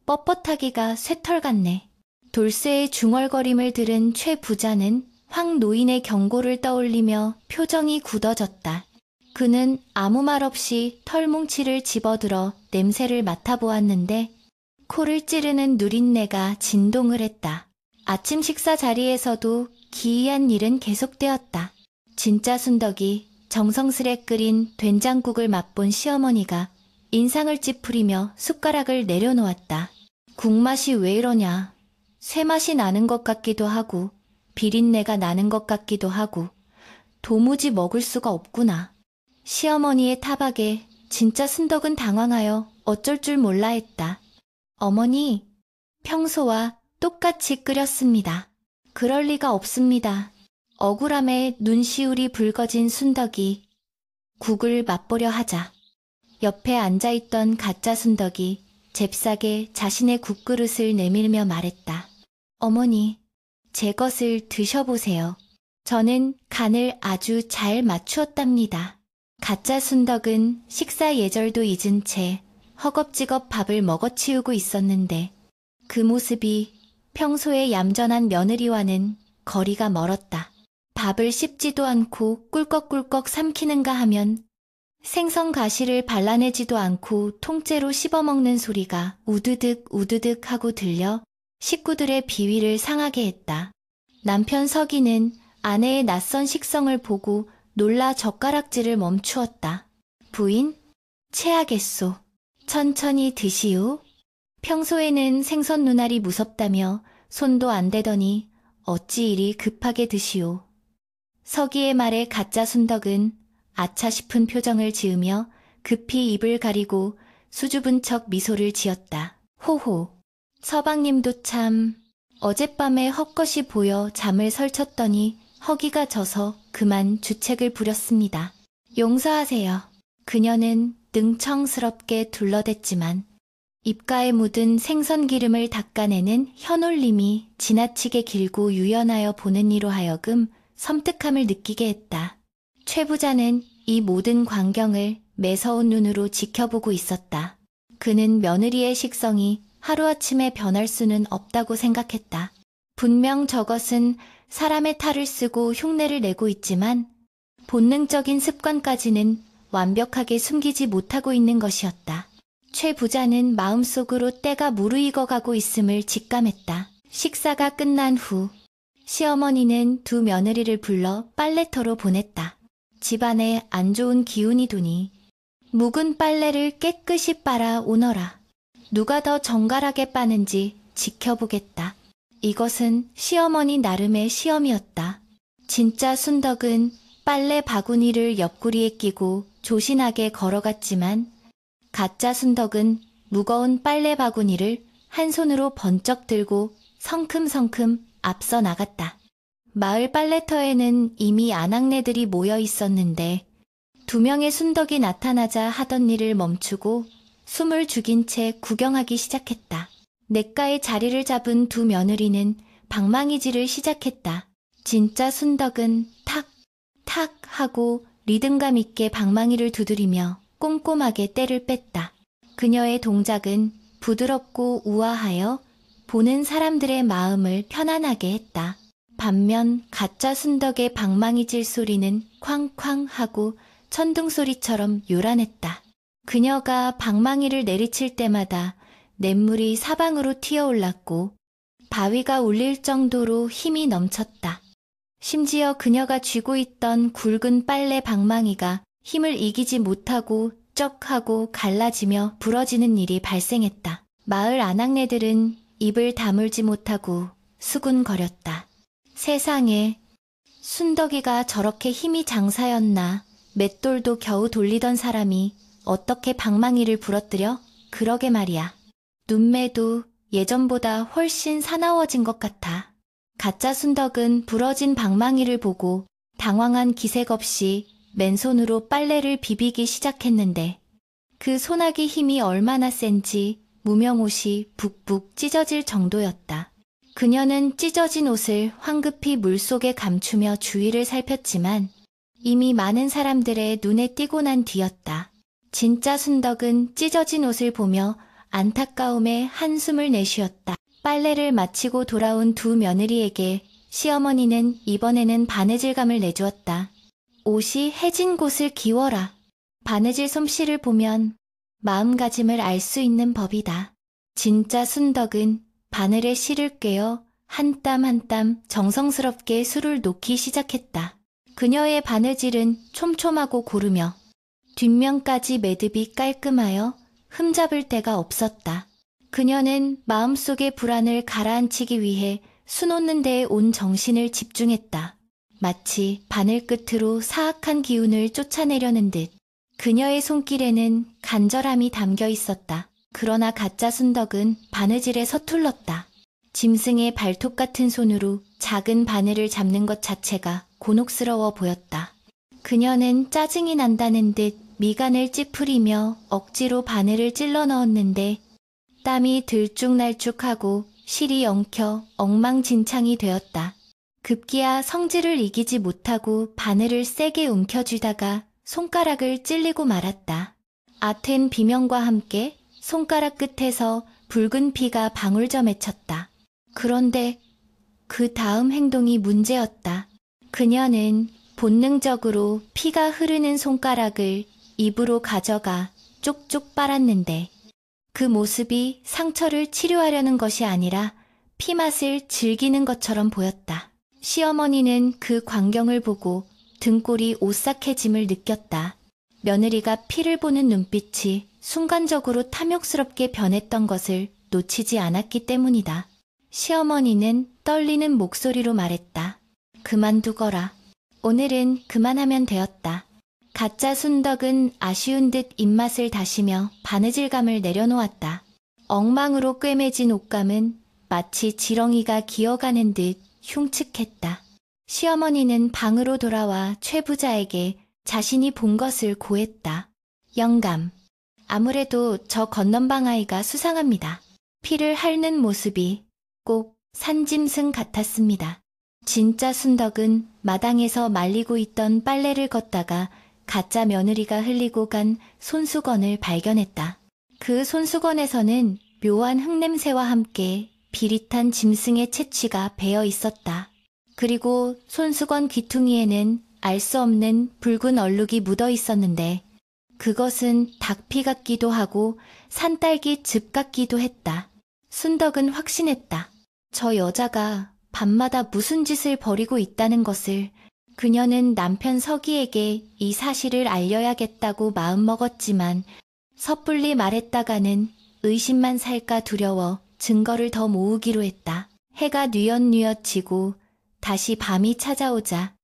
뻣뻣하기가 쇠털 같네. 돌쇠의 중얼거림을 들은 최 부자는 황 노인의 경고를 떠올리며 표정이 굳어졌다. 그는 아무 말 없이 털뭉치를 집어들어 냄새를 맡아보았는데 코를 찌르는 누린내가 진동을 했다. 아침 식사 자리에서도 기이한 일은 계속되었다. 진짜 순덕이 정성스레 끓인 된장국을 맛본 시어머니가 인상을 찌푸리며 숟가락을 내려놓았다. 국맛이 왜 이러냐. 쇠맛이 나는 것 같기도 하고 비린내가 나는 것 같기도 하고 도무지 먹을 수가 없구나. 시어머니의 타박에 진짜 순덕은 당황하여 어쩔 줄 몰라 했다. 어머니, 평소와 똑같이 끓였습니다. 그럴 리가 없습니다. 억울함에 눈시울이 붉어진 순덕이 국을 맛보려 하자 옆에 앉아있던 가짜 순덕이 잽싸게 자신의 국그릇을 내밀며 말했다. 어머니, 제 것을 드셔보세요. 저는 간을 아주 잘 맞추었답니다. 가짜 순덕은 식사 예절도 잊은 채 허겁지겁 밥을 먹어치우고 있었는데 그 모습이 평소의 얌전한 며느리와는 거리가 멀었다. 밥을 씹지도 않고 꿀꺽꿀꺽 삼키는가 하면 생선 가시를 발라내지도 않고 통째로 씹어먹는 소리가 우드득 우드득 하고 들려 식구들의 비위를 상하게 했다. 남편 서기는 아내의 낯선 식성을 보고 놀라 젓가락질을 멈추었다. 부인, 체하겠소. 천천히 드시오. 평소에는 생선 눈알이 무섭다며 손도 안 대더니 어찌 이리 급하게 드시오. 서기의 말에 가짜 순덕은 아차 싶은 표정을 지으며 급히 입을 가리고 수줍은 척 미소를 지었다. 호호, 서방님도 참... 어젯밤에 헛것이 보여 잠을 설쳤더니 허기가 져서 그만 주책을 부렸습니다. 용서하세요. 그녀는 능청스럽게 둘러댔지만 입가에 묻은 생선 기름을 닦아내는 혀놀림이 지나치게 길고 유연하여 보는 이로 하여금 섬뜩함을 느끼게 했다. 최 부자는 이 모든 광경을 매서운 눈으로 지켜보고 있었다. 그는 며느리의 식성이 하루아침에 변할 수는 없다고 생각했다. 분명 저것은 사람의 탈을 쓰고 흉내를 내고 있지만 본능적인 습관까지는 완벽하게 숨기지 못하고 있는 것이었다. 최 부자는 마음속으로 때가 무르익어 가고 있음을 직감했다. 식사가 끝난 후 시어머니는 두 며느리를 불러 빨래터로 보냈다. 집안에 안 좋은 기운이 도니 묵은 빨래를 깨끗이 빨아 오너라. 누가 더 정갈하게 빠는지 지켜보겠다. 이것은 시어머니 나름의 시험이었다. 진짜 순덕은 빨래 바구니를 옆구리에 끼고 조신하게 걸어갔지만 가짜 순덕은 무거운 빨래 바구니를 한 손으로 번쩍 들고 성큼성큼 앞서 나갔다. 마을 빨래터에는 이미 아낙네들이 모여 있었는데 두 명의 순덕이 나타나자 하던 일을 멈추고 숨을 죽인 채 구경하기 시작했다. 냇가에 자리를 잡은 두 며느리는 방망이질을 시작했다. 진짜 순덕은 탁, 탁 하고 리듬감 있게 방망이를 두드리며 꼼꼼하게 때를 뺐다. 그녀의 동작은 부드럽고 우아하여 보는 사람들의 마음을 편안하게 했다. 반면 가짜 순덕의 방망이질 소리는 쾅쾅 하고 천둥소리처럼 요란했다. 그녀가 방망이를 내리칠 때마다 냇물이 사방으로 튀어올랐고 바위가 울릴 정도로 힘이 넘쳤다. 심지어 그녀가 쥐고 있던 굵은 빨래 방망이가 힘을 이기지 못하고 쩍 하고 갈라지며 부러지는 일이 발생했다. 마을 아낙네들은 입을 다물지 못하고 수군거렸다. 세상에, 순덕이가 저렇게 힘이 장사였나. 맷돌도 겨우 돌리던 사람이 어떻게 방망이를 부러뜨려? 그러게 말이야. 눈매도 예전보다 훨씬 사나워진 것 같아. 가짜 순덕은 부러진 방망이를 보고 당황한 기색 없이 맨손으로 빨래를 비비기 시작했는데 그 소나기 힘이 얼마나 센지 무명옷이 북북 찢어질 정도였다. 그녀는 찢어진 옷을 황급히 물속에 감추며 주위를 살폈지만 이미 많은 사람들의 눈에 띄고 난 뒤였다. 진짜 순덕은 찢어진 옷을 보며 안타까움에 한숨을 내쉬었다. 빨래를 마치고 돌아온 두 며느리에게 시어머니는 이번에는 바느질감을 내주었다. 옷이 해진 곳을 기워라. 바느질 솜씨를 보면 마음가짐을 알 수 있는 법이다. 진짜 순덕은 바늘에 실을 꿰어 한 땀 한 땀 정성스럽게 술을 놓기 시작했다. 그녀의 바느질은 촘촘하고 고르며 뒷면까지 매듭이 깔끔하여 흠잡을 데가 없었다. 그녀는 마음속의 불안을 가라앉히기 위해 수놓는 데에 온 정신을 집중했다. 마치 바늘 끝으로 사악한 기운을 쫓아내려는 듯 그녀의 손길에는 간절함이 담겨 있었다. 그러나 가짜 순덕은 바느질에 서툴렀다. 짐승의 발톱 같은 손으로 작은 바늘을 잡는 것 자체가 곤혹스러워 보였다. 그녀는 짜증이 난다는 듯 미간을 찌푸리며 억지로 바늘을 찔러 넣었는데 땀이 들쭉날쭉하고 실이 엉켜 엉망진창이 되었다. 급기야 성질을 이기지 못하고 바늘을 세게 움켜쥐다가 손가락을 찔리고 말았다. 아텐 비명과 함께 손가락 끝에서 붉은 피가 방울져 맺혔다. 그런데 그 다음 행동이 문제였다. 그녀는 본능적으로 피가 흐르는 손가락을 입으로 가져가 쪽쪽 빨았는데 그 모습이 상처를 치료하려는 것이 아니라 피맛을 즐기는 것처럼 보였다. 시어머니는 그 광경을 보고 등골이 오싹해짐을 느꼈다. 며느리가 피를 보는 눈빛이 순간적으로 탐욕스럽게 변했던 것을 놓치지 않았기 때문이다. 시어머니는 떨리는 목소리로 말했다. 그만두거라. 오늘은 그만하면 되었다. 가짜 순덕은 아쉬운 듯 입맛을 다시며 바느질감을 내려놓았다. 엉망으로 꿰매진 옷감은 마치 지렁이가 기어가는 듯 흉측했다. 시어머니는 방으로 돌아와 최 부자에게 자신이 본 것을 고했다. 영감, 아무래도 저 건넌방 아이가 수상합니다. 피를 핥는 모습이 꼭 산짐승 같았습니다. 진짜 순덕은 마당에서 말리고 있던 빨래를 걷다가 가짜 며느리가 흘리고 간 손수건을 발견했다. 그 손수건에서는 묘한 흙냄새와 함께 비릿한 짐승의 채취가 배어 있었다. 그리고 손수건 귀퉁이에는 알 수 없는 붉은 얼룩이 묻어 있었는데 그것은 닭피 같기도 하고 산딸기 즙 같기도 했다. 순덕은 확신했다. 저 여자가 밤마다 무슨 짓을 벌이고 있다는 것을 그녀는 남편 서기에게 이 사실을 알려야겠다고 마음먹었지만 섣불리 말했다가는 의심만 살까 두려워 증거를 더 모으기로 했다. 해가 뉘엿뉘엿 지고 다시 밤이 찾아오자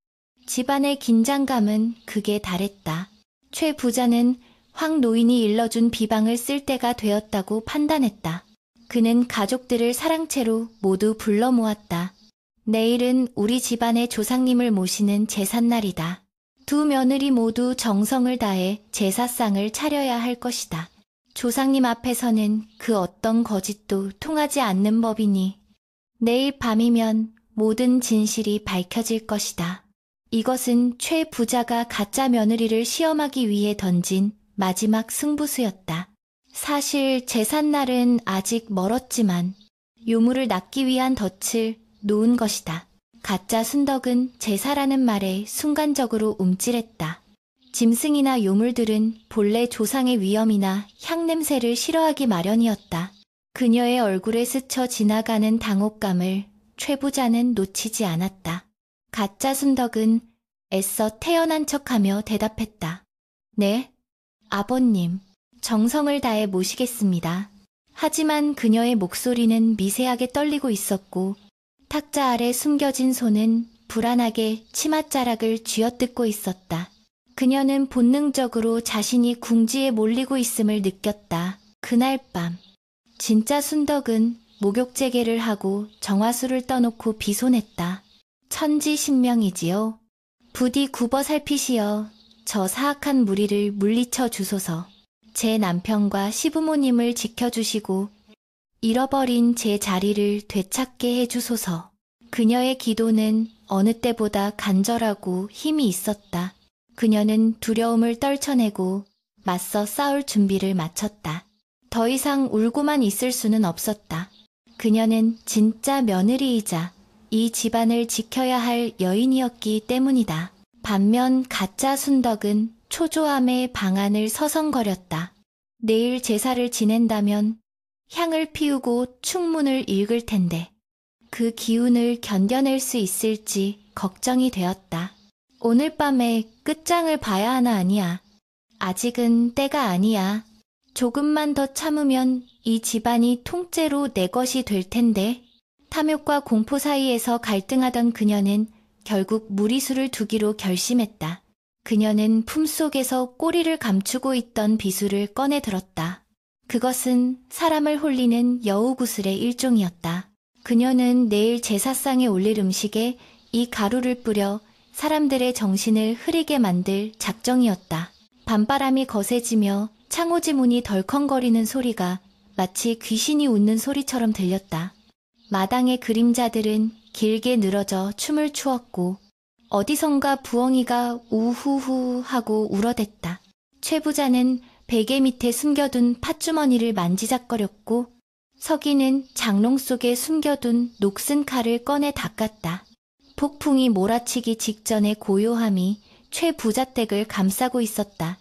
집안의 긴장감은 극에 달했다. 최 부자는 황 노인이 일러준 비방을 쓸 때가 되었다고 판단했다. 그는 가족들을 사랑채로 모두 불러 모았다. 내일은 우리 집안의 조상님을 모시는 제삿날이다. 두 며느리 모두 정성을 다해 제사상을 차려야 할 것이다. 조상님 앞에서는 그 어떤 거짓도 통하지 않는 법이니 내일 밤이면 모든 진실이 밝혀질 것이다. 이것은 최 부자가 가짜 며느리를 시험하기 위해 던진 마지막 승부수였다. 사실 제삿날은 아직 멀었지만 요물을 낳기 위한 덫을 놓은 것이다. 가짜 순덕은 제사라는 말에 순간적으로 움찔했다. 짐승이나 요물들은 본래 조상의 위험이나 향냄새를 싫어하기 마련이었다. 그녀의 얼굴에 스쳐 지나가는 당혹감을 최 부자는 놓치지 않았다. 가짜 순덕은 애써 태연한 척하며 대답했다. 네, 아버님, 정성을 다해 모시겠습니다. 하지만 그녀의 목소리는 미세하게 떨리고 있었고 탁자 아래 숨겨진 손은 불안하게 치맛자락을 쥐어뜯고 있었다. 그녀는 본능적으로 자신이 궁지에 몰리고 있음을 느꼈다. 그날 밤 진짜 순덕은 목욕재개를 하고 정화수를 떠놓고 비손했다. 천지신명이지요. 부디 굽어 살피시어 저 사악한 무리를 물리쳐 주소서. 제 남편과 시부모님을 지켜주시고 잃어버린 제 자리를 되찾게 해주소서. 그녀의 기도는 어느 때보다 간절하고 힘이 있었다. 그녀는 두려움을 떨쳐내고 맞서 싸울 준비를 마쳤다. 더 이상 울고만 있을 수는 없었다. 그녀는 진짜 며느리이자 이 집안을 지켜야 할 여인이었기 때문이다. 반면 가짜 순덕은 초조함의 방안을 서성거렸다. 내일 제사를 지낸다면 향을 피우고 축문을 읽을 텐데 그 기운을 견뎌낼 수 있을지 걱정이 되었다. 오늘 밤에 끝장을 봐야 하나 아니야. 아직은 때가 아니야. 조금만 더 참으면 이 집안이 통째로 내 것이 될 텐데. 탐욕과 공포 사이에서 갈등하던 그녀는 결국 무리수를 두기로 결심했다. 그녀는 품속에서 꼬리를 감추고 있던 비수를 꺼내 들었다. 그것은 사람을 홀리는 여우구슬의 일종이었다. 그녀는 내일 제사상에 올릴 음식에 이 가루를 뿌려 사람들의 정신을 흐리게 만들 작정이었다. 밤바람이 거세지며 창호지 문이 덜컹거리는 소리가 마치 귀신이 웃는 소리처럼 들렸다. 마당의 그림자들은 길게 늘어져 춤을 추었고 어디선가 부엉이가 우후후 하고 울어댔다. 최 부자는 베개 밑에 숨겨둔 팥주머니를 만지작거렸고 서기는 장롱 속에 숨겨둔 녹슨 칼을 꺼내 닦았다. 폭풍이 몰아치기 직전의 고요함이 최 부자 댁을 감싸고 있었다.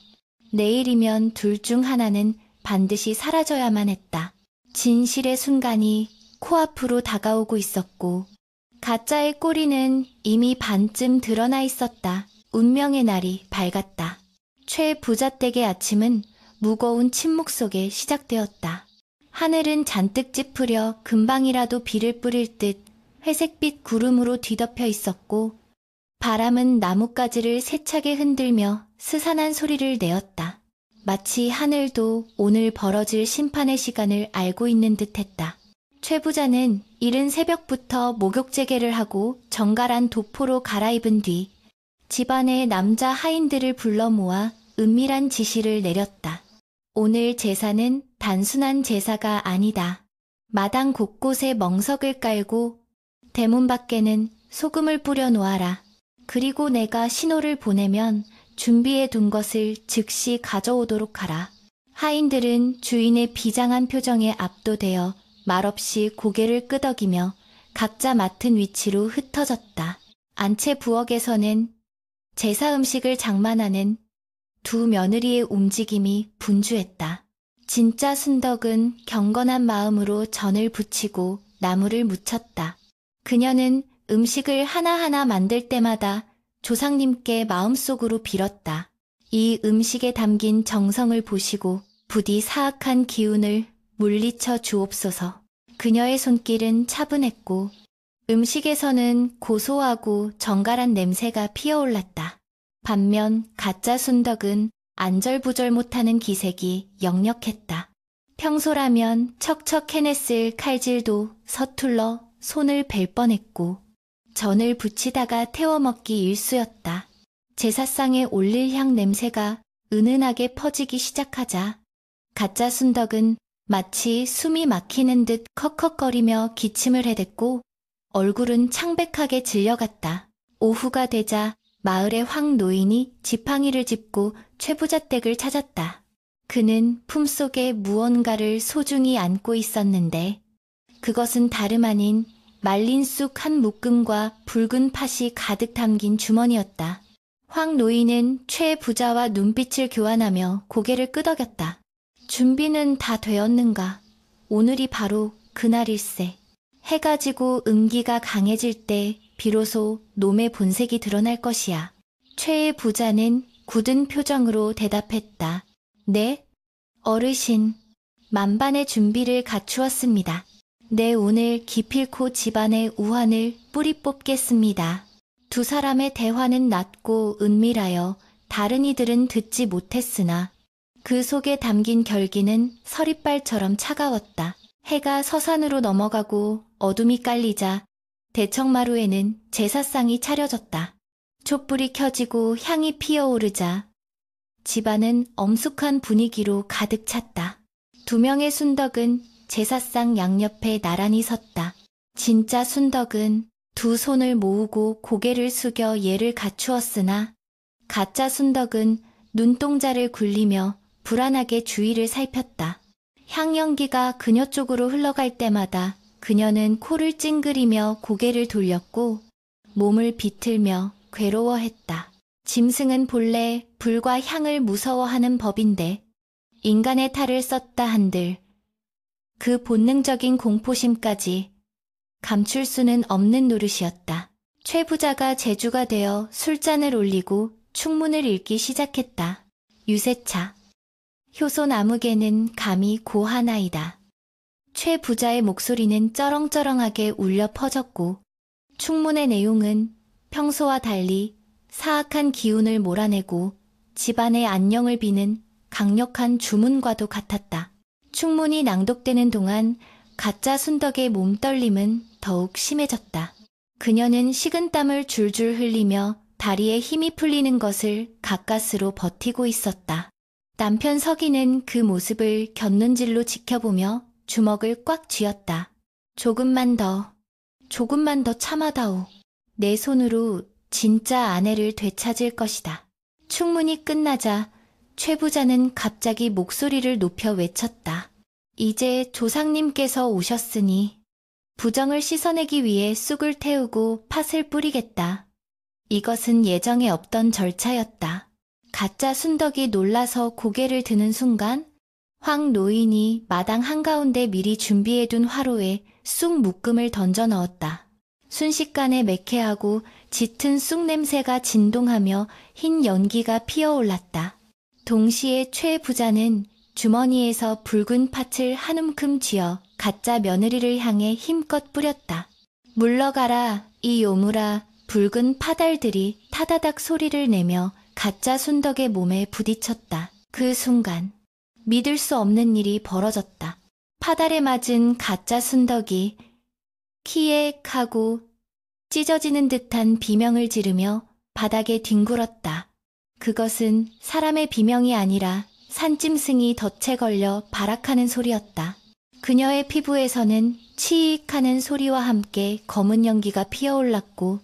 내일이면 둘 중 하나는 반드시 사라져야만 했다. 진실의 순간이 코앞으로 다가오고 있었고 가짜의 꼬리는 이미 반쯤 드러나 있었다. 운명의 날이 밝았다. 최 부자 댁의 아침은 무거운 침묵 속에 시작되었다. 하늘은 잔뜩 찌푸려 금방이라도 비를 뿌릴 듯 회색빛 구름으로 뒤덮여 있었고 바람은 나뭇가지를 세차게 흔들며 스산한 소리를 내었다. 마치 하늘도 오늘 벌어질 심판의 시간을 알고 있는 듯했다. 최 부자는 이른 새벽부터 목욕재개를 하고 정갈한 도포로 갈아입은 뒤 집안의 남자 하인들을 불러 모아 은밀한 지시를 내렸다. 오늘 제사는 단순한 제사가 아니다. 마당 곳곳에 멍석을 깔고 대문 밖에는 소금을 뿌려 놓아라. 그리고 내가 신호를 보내면 준비해 둔 것을 즉시 가져오도록 하라. 하인들은 주인의 비장한 표정에 압도되어 말없이 고개를 끄덕이며 각자 맡은 위치로 흩어졌다. 안채 부엌에서는 제사 음식을 장만하는 두 며느리의 움직임이 분주했다. 진짜 순덕은 경건한 마음으로 전을 부치고 나무를 묻혔다. 그녀는 음식을 하나하나 만들 때마다 조상님께 마음속으로 빌었다. 이 음식에 담긴 정성을 보시고 부디 사악한 기운을 물리쳐 주옵소서. 그녀의 손길은 차분했고 음식에서는 고소하고 정갈한 냄새가 피어올랐다. 반면 가짜 순덕은 안절부절 못하는 기색이 역력했다. 평소라면 척척 해냈을 칼질도 서툴러 손을 벨 뻔했고 전을 붙이다가 태워먹기 일쑤였다. 제사상에 올릴 향 냄새가 은은하게 퍼지기 시작하자 가짜 순덕은 마치 숨이 막히는 듯 컥컥거리며 기침을 해댔고 얼굴은 창백하게 질려갔다. 오후가 되자 마을의 황 노인이 지팡이를 짚고 최부자 댁을 찾았다. 그는 품속에 무언가를 소중히 안고 있었는데 그것은 다름 아닌 말린 쑥 한 묶음과 붉은 팥이 가득 담긴 주머니였다. 황 노인은 최 부자와 눈빛을 교환하며 고개를 끄덕였다. 준비는 다 되었는가? 오늘이 바로 그날일세. 해가 지고 음기가 강해질 때 비로소 놈의 본색이 드러날 것이야. 최의 부자는 굳은 표정으로 대답했다. 네, 어르신. 만반의 준비를 갖추었습니다. 네, 오늘 기필코 집안의 우환을 뿌리 뽑겠습니다. 두 사람의 대화는 낮고 은밀하여 다른 이들은 듣지 못했으나 그 속에 담긴 결기는 서리빨처럼 차가웠다. 해가 서산으로 넘어가고 어둠이 깔리자 대청마루에는 제사상이 차려졌다. 촛불이 켜지고 향이 피어오르자 집안은 엄숙한 분위기로 가득 찼다. 두 명의 순덕은 제사상 양옆에 나란히 섰다. 진짜 순덕은 두 손을 모으고 고개를 숙여 예를 갖추었으나 가짜 순덕은 눈동자를 굴리며 불안하게 주위를 살폈다. 향연기가 그녀 쪽으로 흘러갈 때마다 그녀는 코를 찡그리며 고개를 돌렸고 몸을 비틀며 괴로워했다. 짐승은 본래 불과 향을 무서워하는 법인데 인간의 탈을 썼다 한들 그 본능적인 공포심까지 감출 수는 없는 노릇이었다. 최 부자가 제주가 되어 술잔을 올리고 축문을 읽기 시작했다. 유세차. 효소 나무개는 감히 고하나이다. 최 부자의 목소리는 쩌렁쩌렁하게 울려 퍼졌고 축문의 내용은 평소와 달리 사악한 기운을 몰아내고 집안의 안녕을 비는 강력한 주문과도 같았다. 축문이 낭독되는 동안 가짜 순덕의 몸떨림은 더욱 심해졌다. 그녀는 식은땀을 줄줄 흘리며 다리에 힘이 풀리는 것을 가까스로 버티고 있었다. 남편 석이는 그 모습을 곁눈질로 지켜보며 주먹을 꽉 쥐었다. 조금만 더 참아다오. 내 손으로 진짜 아내를 되찾을 것이다. 축문이 끝나자 최 부자는 갑자기 목소리를 높여 외쳤다. 이제 조상님께서 오셨으니 부정을 씻어내기 위해 쑥을 태우고 팥을 뿌리겠다. 이것은 예정에 없던 절차였다. 가짜 순덕이 놀라서 고개를 드는 순간 황 노인이 마당 한가운데 미리 준비해둔 화로에 쑥 묶음을 던져 넣었다. 순식간에 매캐하고 짙은 쑥 냄새가 진동하며 흰 연기가 피어올랐다. 동시에 최 부자는 주머니에서 붉은 팥을 한 움큼 쥐어 가짜 며느리를 향해 힘껏 뿌렸다. 물러가라, 이 요물아. 붉은 파달들이 타다닥 소리를 내며 가짜 순덕의 몸에 부딪혔다. 그 순간 믿을 수 없는 일이 벌어졌다. 파달에 맞은 가짜 순덕이 키익 하고 찢어지는 듯한 비명을 지르며 바닥에 뒹굴었다. 그것은 사람의 비명이 아니라 산짐승이 덫에 걸려 발악하는 소리였다. 그녀의 피부에서는 치익하는 소리와 함께 검은 연기가 피어올랐고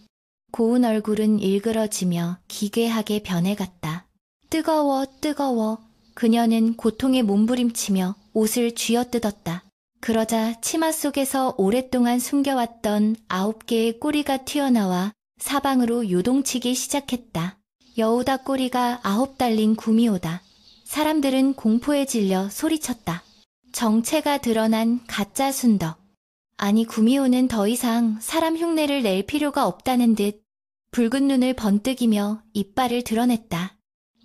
고운 얼굴은 일그러지며 기괴하게 변해갔다. 뜨거워. 그녀는 고통에 몸부림치며 옷을 쥐어뜯었다. 그러자 치마 속에서 오랫동안 숨겨왔던 9개의 꼬리가 튀어나와 사방으로 요동치기 시작했다. 여우다 꼬리가 9 달린 구미호다. 사람들은 공포에 질려 소리쳤다. 정체가 드러난 가짜 순덕. 아니 구미호는 더 이상 사람 흉내를 낼 필요가 없다는 듯 붉은 눈을 번뜩이며 이빨을 드러냈다.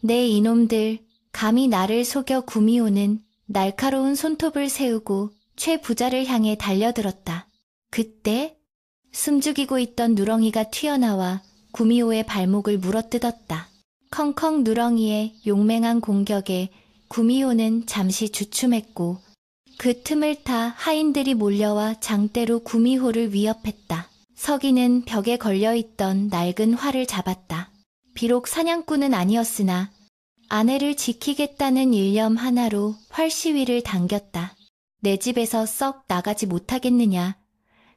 네 이놈들, 감히 나를 속여. 구미호는 날카로운 손톱을 세우고 최 부자를 향해 달려들었다. 그때 숨죽이고 있던 누렁이가 튀어나와 구미호의 발목을 물어뜯었다. 컹컹. 누렁이의 용맹한 공격에 구미호는 잠시 주춤했고 그 틈을 타 하인들이 몰려와 장대로 구미호를 위협했다. 서기는 벽에 걸려있던 낡은 활을 잡았다. 비록 사냥꾼은 아니었으나 아내를 지키겠다는 일념 하나로 활 시위를 당겼다. 내 집에서 썩 나가지 못하겠느냐.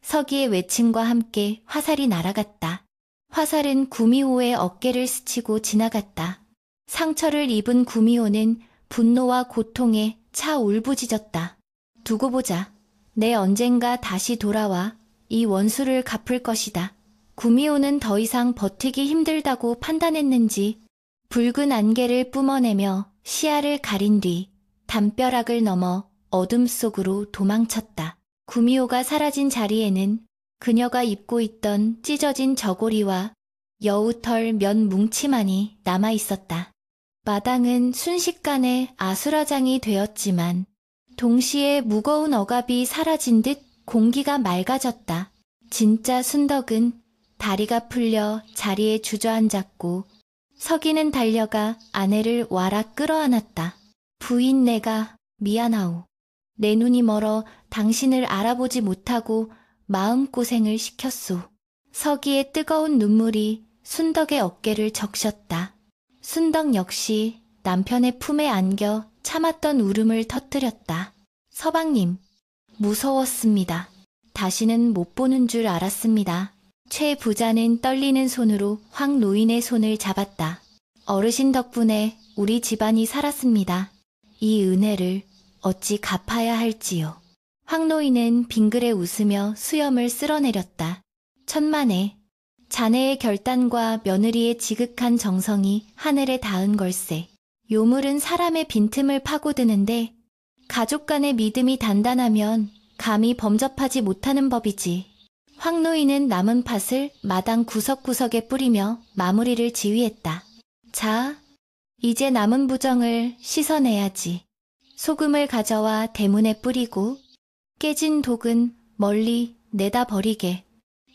서기의 외침과 함께 화살이 날아갔다. 화살은 구미호의 어깨를 스치고 지나갔다. 상처를 입은 구미호는 분노와 고통에 차 울부짖었다. 두고 보자. 내 언젠가 다시 돌아와 이 원수를 갚을 것이다. 구미호는 더 이상 버티기 힘들다고 판단했는지 붉은 안개를 뿜어내며 시야를 가린 뒤 담벼락을 넘어 어둠 속으로 도망쳤다. 구미호가 사라진 자리에는 그녀가 입고 있던 찢어진 저고리와 여우털 몇 뭉치만이 남아있었다. 마당은 순식간에 아수라장이 되었지만 동시에 무거운 억압이 사라진 듯 공기가 맑아졌다. 진짜 순덕은 다리가 풀려 자리에 주저앉았고 서기는 달려가 아내를 와라 끌어안았다. 부인, 내가 미안하오. 내 눈이 멀어 당신을 알아보지 못하고 마음고생을 시켰소. 서기의 뜨거운 눈물이 순덕의 어깨를 적셨다. 순덕 역시 남편의 품에 안겨 참았던 울음을 터뜨렸다. 서방님, 무서웠습니다. 다시는 못 보는 줄 알았습니다. 최 부자는 떨리는 손으로 황 노인의 손을 잡았다. 어르신 덕분에 우리 집안이 살았습니다. 이 은혜를 어찌 갚아야 할지요. 황 노인은 빙그레 웃으며 수염을 쓸어내렸다. 천만에 자네의 결단과 며느리의 지극한 정성이 하늘에 닿은 걸세. 요물은 사람의 빈틈을 파고드는데 가족 간의 믿음이 단단하면 감히 범접하지 못하는 법이지. 황 노인은 남은 팥을 마당 구석구석에 뿌리며 마무리를 지휘했다. 자, 이제 남은 부정을 씻어내야지. 소금을 가져와 대문에 뿌리고 깨진 독은 멀리 내다 버리게.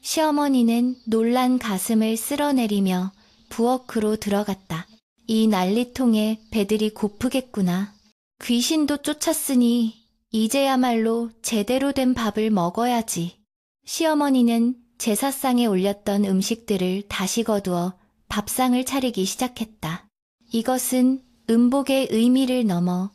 시어머니는 놀란 가슴을 쓸어내리며 부엌으로 들어갔다. 이 난리통에 배들이 고프겠구나. 귀신도 쫓았으니 이제야말로 제대로 된 밥을 먹어야지. 시어머니는 제사상에 올렸던 음식들을 다시 거두어 밥상을 차리기 시작했다. 이것은 음복의 의미를 넘어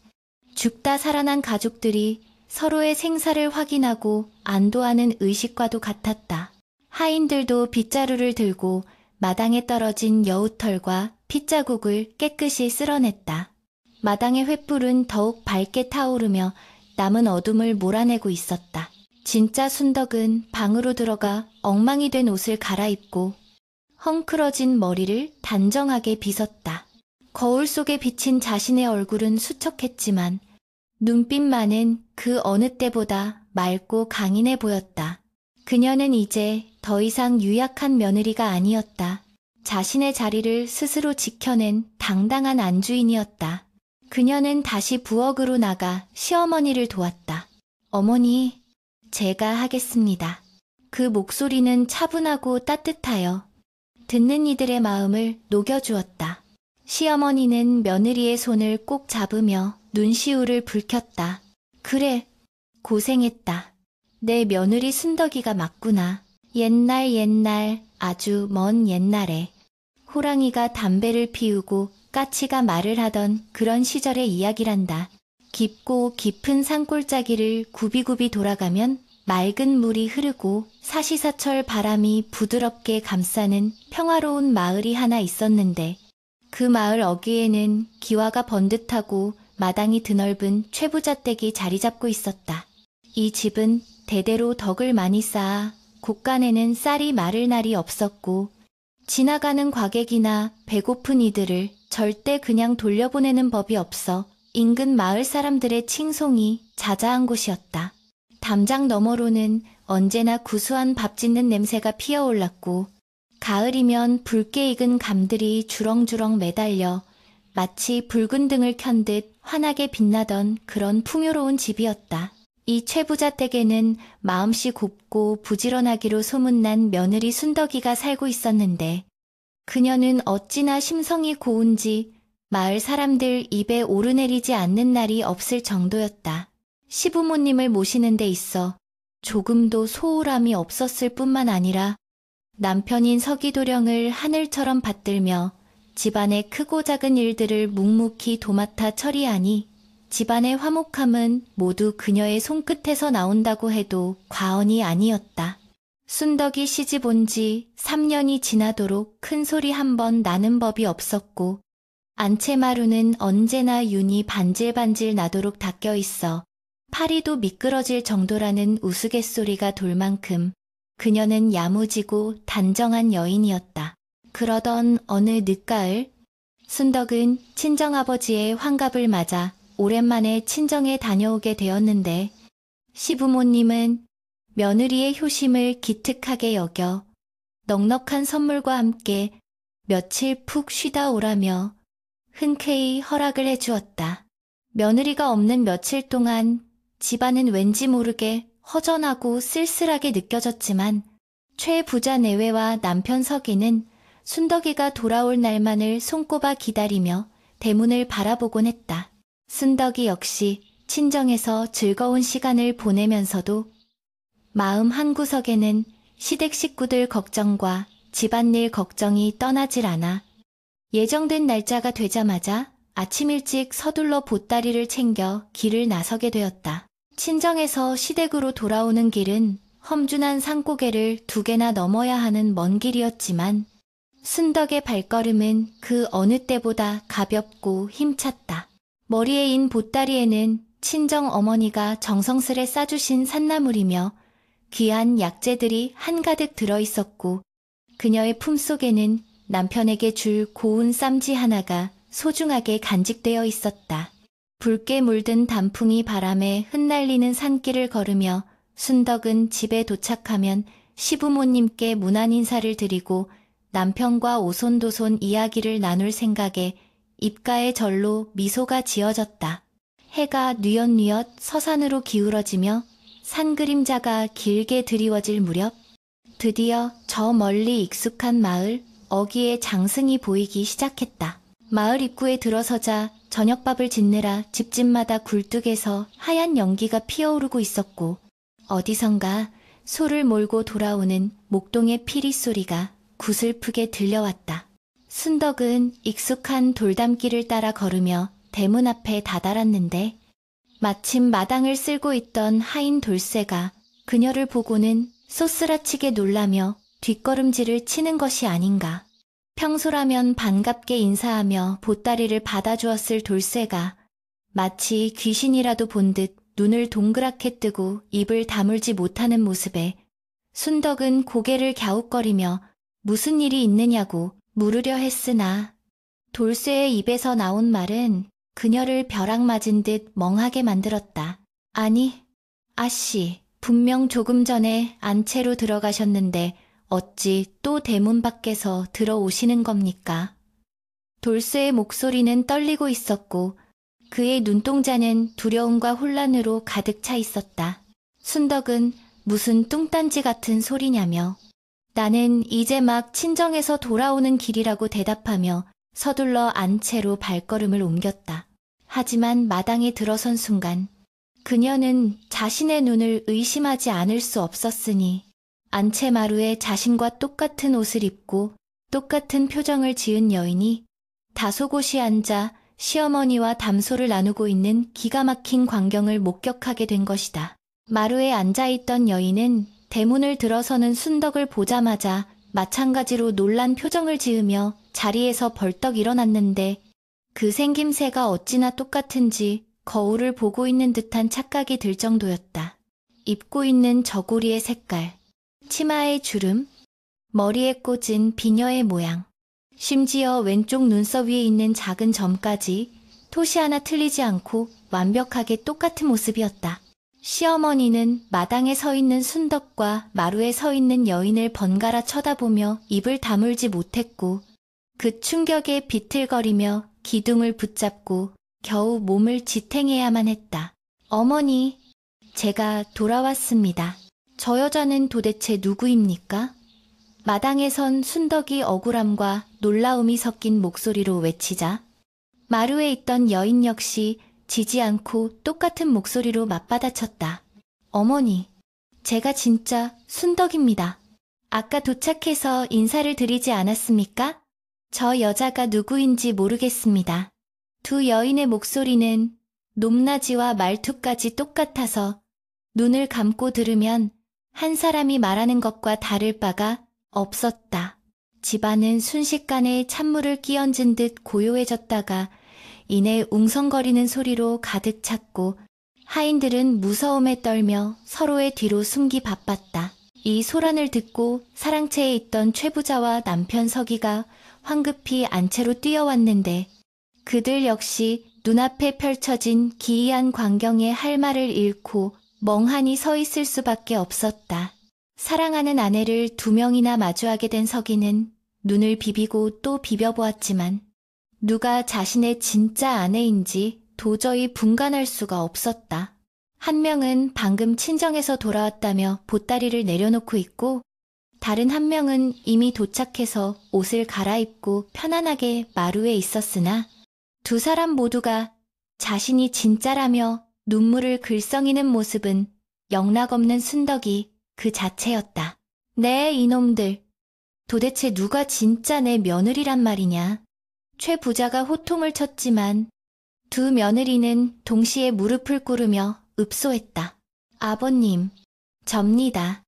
죽다 살아난 가족들이 서로의 생사를 확인하고 안도하는 의식과도 같았다. 하인들도 빗자루를 들고 마당에 떨어진 여우털과 핏자국을 깨끗이 쓸어냈다. 마당의 횃불은 더욱 밝게 타오르며 남은 어둠을 몰아내고 있었다. 진짜 순덕은 방으로 들어가 엉망이 된 옷을 갈아입고 헝클어진 머리를 단정하게 빗었다. 거울 속에 비친 자신의 얼굴은 수척했지만 눈빛만은 그 어느 때보다 맑고 강인해 보였다. 그녀는 이제 더 이상 유약한 며느리가 아니었다. 자신의 자리를 스스로 지켜낸 당당한 안주인이었다. 그녀는 다시 부엌으로 나가 시어머니를 도왔다. 어머니, 제가 하겠습니다. 그 목소리는 차분하고 따뜻하여 듣는 이들의 마음을 녹여주었다. 시어머니는 며느리의 손을 꼭 잡으며 눈시울을 붉혔다. 그래, 고생했다. 내 며느리 순덕이가 맞구나. 옛날 아주 먼 옛날에 호랑이가 담배를 피우고 까치가 말을 하던 그런 시절의 이야기란다. 깊고 깊은 산골짜기를 굽이굽이 돌아가면 맑은 물이 흐르고 사시사철 바람이 부드럽게 감싸는 평화로운 마을이 하나 있었는데 그 마을 어귀에는 기와가 번듯하고 마당이 드넓은 최부잣댁이 자리 잡고 있었다. 이 집은 대대로 덕을 많이 쌓아 곳간에는 쌀이 마를 날이 없었고 지나가는 과객이나 배고픈 이들을 절대 그냥 돌려보내는 법이 없어 인근 마을 사람들의 칭송이 자자한 곳이었다. 담장 너머로는 언제나 구수한 밥 짓는 냄새가 피어올랐고 가을이면 붉게 익은 감들이 주렁주렁 매달려 마치 붉은 등을 켠 듯 환하게 빛나던 그런 풍요로운 집이었다. 이 최부자 댁에는 마음씨 곱고 부지런하기로 소문난 며느리 순덕이가 살고 있었는데 그녀는 어찌나 심성이 고운지 마을 사람들 입에 오르내리지 않는 날이 없을 정도였다. 시부모님을 모시는 데 있어 조금도 소홀함이 없었을 뿐만 아니라 남편인 서기도령을 하늘처럼 받들며 집안의 크고 작은 일들을 묵묵히 도맡아 처리하니 집안의 화목함은 모두 그녀의 손끝에서 나온다고 해도 과언이 아니었다. 순덕이 시집 온 지 3년이 지나도록 큰 소리 한 번 나는 법이 없었고 안채마루는 언제나 윤이 반질반질 나도록 닦여 있어 파리도 미끄러질 정도라는 우스갯소리가 돌 만큼 그녀는 야무지고 단정한 여인이었다. 그러던 어느 늦가을 순덕은 친정아버지의 환갑을 맞아 오랜만에 친정에 다녀오게 되었는데 시부모님은 며느리의 효심을 기특하게 여겨 넉넉한 선물과 함께 며칠 푹 쉬다 오라며 흔쾌히 허락을 해주었다. 며느리가 없는 며칠 동안 집안은 왠지 모르게 허전하고 쓸쓸하게 느껴졌지만 최 부자 내외와 남편 서기는 순덕이가 돌아올 날만을 손꼽아 기다리며 대문을 바라보곤 했다. 순덕이 역시 친정에서 즐거운 시간을 보내면서도 마음 한구석에는 시댁 식구들 걱정과 집안일 걱정이 떠나질 않아 예정된 날짜가 되자마자 아침 일찍 서둘러 보따리를 챙겨 길을 나서게 되었다. 친정에서 시댁으로 돌아오는 길은 험준한 산고개를 2개나 넘어야 하는 먼 길이었지만 순덕의 발걸음은 그 어느 때보다 가볍고 힘찼다. 머리에 인 보따리에는 친정 어머니가 정성스레 싸주신 산나물이며 귀한 약재들이 한가득 들어있었고 그녀의 품속에는 남편에게 줄 고운 쌈지 하나가 소중하게 간직되어 있었다. 붉게 물든 단풍이 바람에 흩날리는 산길을 걸으며 순덕은 집에 도착하면 시부모님께 문안 인사를 드리고 남편과 오손도손 이야기를 나눌 생각에 입가에 절로 미소가 지어졌다. 해가 뉘엿뉘엿 서산으로 기울어지며 산 그림자가 길게 드리워질 무렵 드디어 저 멀리 익숙한 마을 어귀의 장승이 보이기 시작했다. 마을 입구에 들어서자 저녁밥을 짓느라 집집마다 굴뚝에서 하얀 연기가 피어오르고 있었고 어디선가 소를 몰고 돌아오는 목동의 피리 소리가 구슬프게 들려왔다. 순덕은 익숙한 돌담길을 따라 걸으며 대문 앞에 다다랐는데 마침 마당을 쓸고 있던 하인 돌쇠가 그녀를 보고는 쏘스라치게 놀라며 뒷걸음질을 치는 것이 아닌가. 평소라면 반갑게 인사하며 보따리를 받아주었을 돌쇠가 마치 귀신이라도 본 듯 눈을 동그랗게 뜨고 입을 다물지 못하는 모습에 순덕은 고개를 갸웃거리며 무슨 일이 있느냐고 물으려 했으나 돌쇠의 입에서 나온 말은 그녀를 벼락 맞은 듯 멍하게 만들었다. 아니, 아씨, 분명 조금 전에 안채로 들어가셨는데 어찌 또 대문 밖에서 들어오시는 겁니까? 돌쇠의 목소리는 떨리고 있었고 그의 눈동자는 두려움과 혼란으로 가득 차 있었다. 순덕은 무슨 뚱딴지 같은 소리냐며 나는 이제 막 친정에서 돌아오는 길이라고 대답하며 서둘러 안채로 발걸음을 옮겼다. 하지만 마당에 들어선 순간 그녀는 자신의 눈을 의심하지 않을 수 없었으니 안채마루에 자신과 똑같은 옷을 입고 똑같은 표정을 지은 여인이 다소곳이 앉아 시어머니와 담소를 나누고 있는 기가 막힌 광경을 목격하게 된 것이다. 마루에 앉아있던 여인은 대문을 들어서는 순덕을 보자마자 마찬가지로 놀란 표정을 지으며 자리에서 벌떡 일어났는데 그 생김새가 어찌나 똑같은지 거울을 보고 있는 듯한 착각이 들 정도였다. 입고 있는 저고리의 색깔, 치마의 주름, 머리에 꽂은 비녀의 모양, 심지어 왼쪽 눈썹 위에 있는 작은 점까지 토시 하나 틀리지 않고 완벽하게 똑같은 모습이었다. 시어머니는 마당에 서 있는 순덕과 마루에 서 있는 여인을 번갈아 쳐다보며 입을 다물지 못했고 그 충격에 비틀거리며 기둥을 붙잡고 겨우 몸을 지탱해야만 했다. 어머니, 제가 돌아왔습니다. 저 여자는 도대체 누구입니까? 마당에 선 순덕이 억울함과 놀라움이 섞인 목소리로 외치자 마루에 있던 여인 역시 지지 않고 똑같은 목소리로 맞받아쳤다. 어머니, 제가 진짜 순덕입니다. 아까 도착해서 인사를 드리지 않았습니까? 저 여자가 누구인지 모르겠습니다. 두 여인의 목소리는 높낮이와 말투까지 똑같아서 눈을 감고 들으면 한 사람이 말하는 것과 다를 바가 없었다. 집안은 순식간에 찬물을 끼얹은 듯 고요해졌다가 이내 웅성거리는 소리로 가득 찼고 하인들은 무서움에 떨며 서로의 뒤로 숨기 바빴다. 이 소란을 듣고 사랑채에 있던 최부자와 남편 서기가 황급히 안채로 뛰어왔는데 그들 역시 눈앞에 펼쳐진 기이한 광경에 할 말을 잃고 멍하니 서 있을 수밖에 없었다. 사랑하는 아내를 두 명이나 마주하게 된 서기는 눈을 비비고 또 비벼보았지만 누가 자신의 진짜 아내인지 도저히 분간할 수가 없었다. 한 명은 방금 친정에서 돌아왔다며 보따리를 내려놓고 있고 다른 한 명은 이미 도착해서 옷을 갈아입고 편안하게 마루에 있었으나 두 사람 모두가 자신이 진짜라며 눈물을 글썽이는 모습은 영락없는 순덕이 그 자체였다. 네, 이놈들. 도대체 누가 진짜 내 며느리란 말이냐. 최 부자가 호통을 쳤지만 두 며느리는 동시에 무릎을 꿇으며 읍소했다. 아버님, 접니다.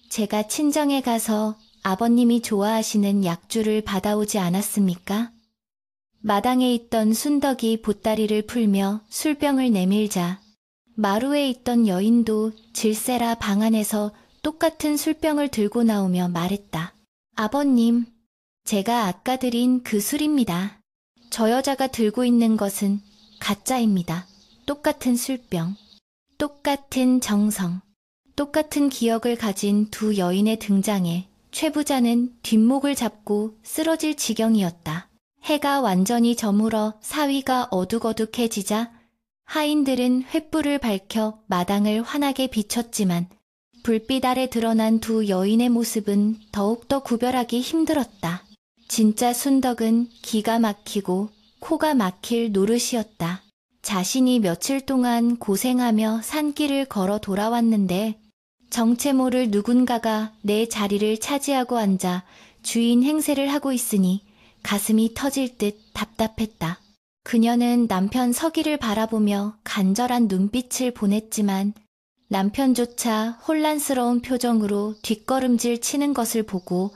제가 친정에 가서 아버님이 좋아하시는 약주를 받아오지 않았습니까? 마당에 있던 순덕이 보따리를 풀며 술병을 내밀자 마루에 있던 여인도 질세라 방 안에서 똑같은 술병을 들고 나오며 말했다. 아버님, 제가 아까 드린 그 술입니다. 저 여자가 들고 있는 것은 가짜입니다. 똑같은 술병, 똑같은 정성, 똑같은 기억을 가진 두 여인의 등장에 최 부자는 뒷목을 잡고 쓰러질 지경이었다. 해가 완전히 저물어 사위가 어둑어둑해지자 하인들은 횃불을 밝혀 마당을 환하게 비췄지만 불빛 아래 드러난 두 여인의 모습은 더욱더 구별하기 힘들었다. 진짜 순덕은 기가 막히고 코가 막힐 노릇이었다. 자신이 며칠 동안 고생하며 산길을 걸어 돌아왔는데 정체 모를 누군가가 내 자리를 차지하고 앉아 주인 행세를 하고 있으니 가슴이 터질 듯 답답했다. 그녀는 남편 서기를 바라보며 간절한 눈빛을 보냈지만 남편조차 혼란스러운 표정으로 뒷걸음질 치는 것을 보고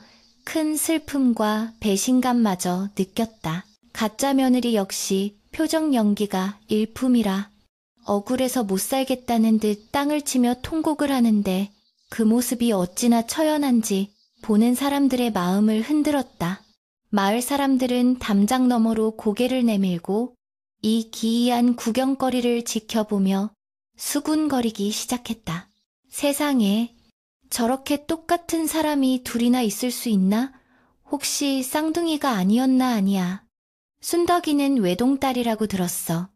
큰 슬픔과 배신감마저 느꼈다. 가짜 며느리 역시 표정 연기가 일품이라 억울해서 못 살겠다는 듯 땅을 치며 통곡을 하는데 그 모습이 어찌나 처연한지 보는 사람들의 마음을 흔들었다. 마을 사람들은 담장 너머로 고개를 내밀고 이 기이한 구경거리를 지켜보며 수군거리기 시작했다. 세상에 저렇게 똑같은 사람이 둘이나 있을 수 있나? 혹시 쌍둥이가 아니었나 아니야. 순덕이는 외동딸이라고 들었어.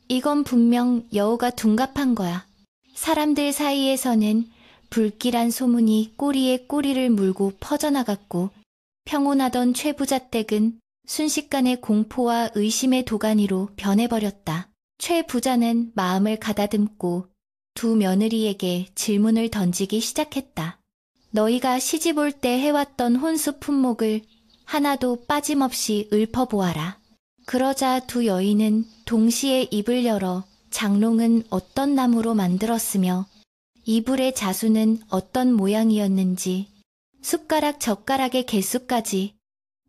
이건 분명 여우가 둔갑한 거야. 사람들 사이에서는 불길한 소문이 꼬리에 꼬리를 물고 퍼져나갔고 평온하던 최 부자 댁은 순식간에 공포와 의심의 도가니로 변해버렸다. 최 부자는 마음을 가다듬고 두 며느리에게 질문을 던지기 시작했다. 너희가 시집 올 때 해왔던 혼수 품목을 하나도 빠짐없이 읊어보아라. 그러자 두 여인은 동시에 입을 열어 장롱은 어떤 나무로 만들었으며 이불의 자수는 어떤 모양이었는지 숟가락 젓가락의 개수까지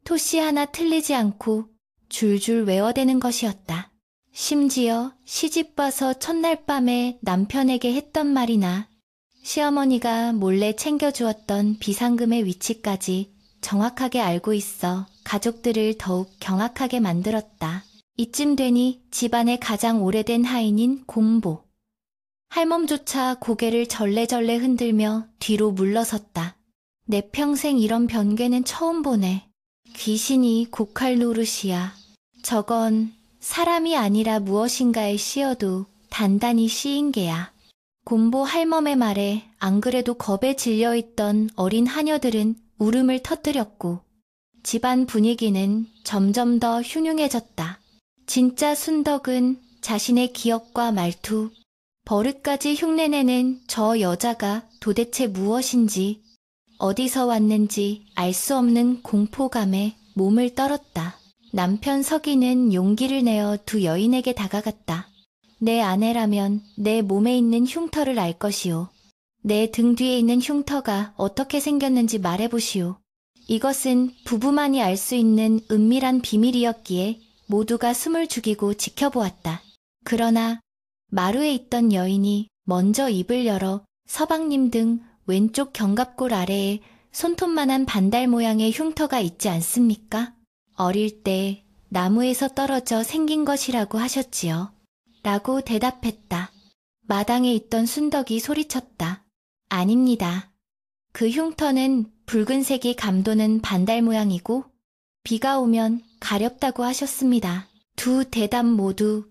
토시 하나 틀리지 않고 줄줄 외워대는 것이었다. 심지어 시집와서 첫날 밤에 남편에게 했던 말이나 시어머니가 몰래 챙겨주었던 비상금의 위치까지 정확하게 알고 있어 가족들을 더욱 경악하게 만들었다. 이쯤 되니 집안의 가장 오래된 하인인 공보, 할멈조차 고개를 절레절레 흔들며 뒤로 물러섰다. 내 평생 이런 변괴는 처음 보네. 귀신이 고칼 노릇이야. 저건 사람이 아니라 무엇인가에 씌어도 단단히 씌인 게야. 곰보 할멈의 말에 안 그래도 겁에 질려있던 어린 하녀들은 울음을 터뜨렸고 집안 분위기는 점점 더 흉흉해졌다. 진짜 순덕은 자신의 기억과 말투, 버릇까지 흉내내는 저 여자가 도대체 무엇인지, 어디서 왔는지 알 수 없는 공포감에 몸을 떨었다. 남편 서기는 용기를 내어 두 여인에게 다가갔다. 내 아내라면 내 몸에 있는 흉터를 알 것이오. 내 등 뒤에 있는 흉터가 어떻게 생겼는지 말해보시오. 이것은 부부만이 알 수 있는 은밀한 비밀이었기에 모두가 숨을 죽이고 지켜보았다. 그러나 마루에 있던 여인이 먼저 입을 열어 서방님 등 왼쪽 견갑골 아래에 손톱만한 반달 모양의 흉터가 있지 않습니까? 어릴 때 나무에서 떨어져 생긴 것이라고 하셨지요. 라고 대답했다. 마당에 있던 순덕이 소리쳤다. 아닙니다. 그 흉터는 붉은색이 감도는 반달 모양이고 비가 오면 가렵다고 하셨습니다. 두 대답 모두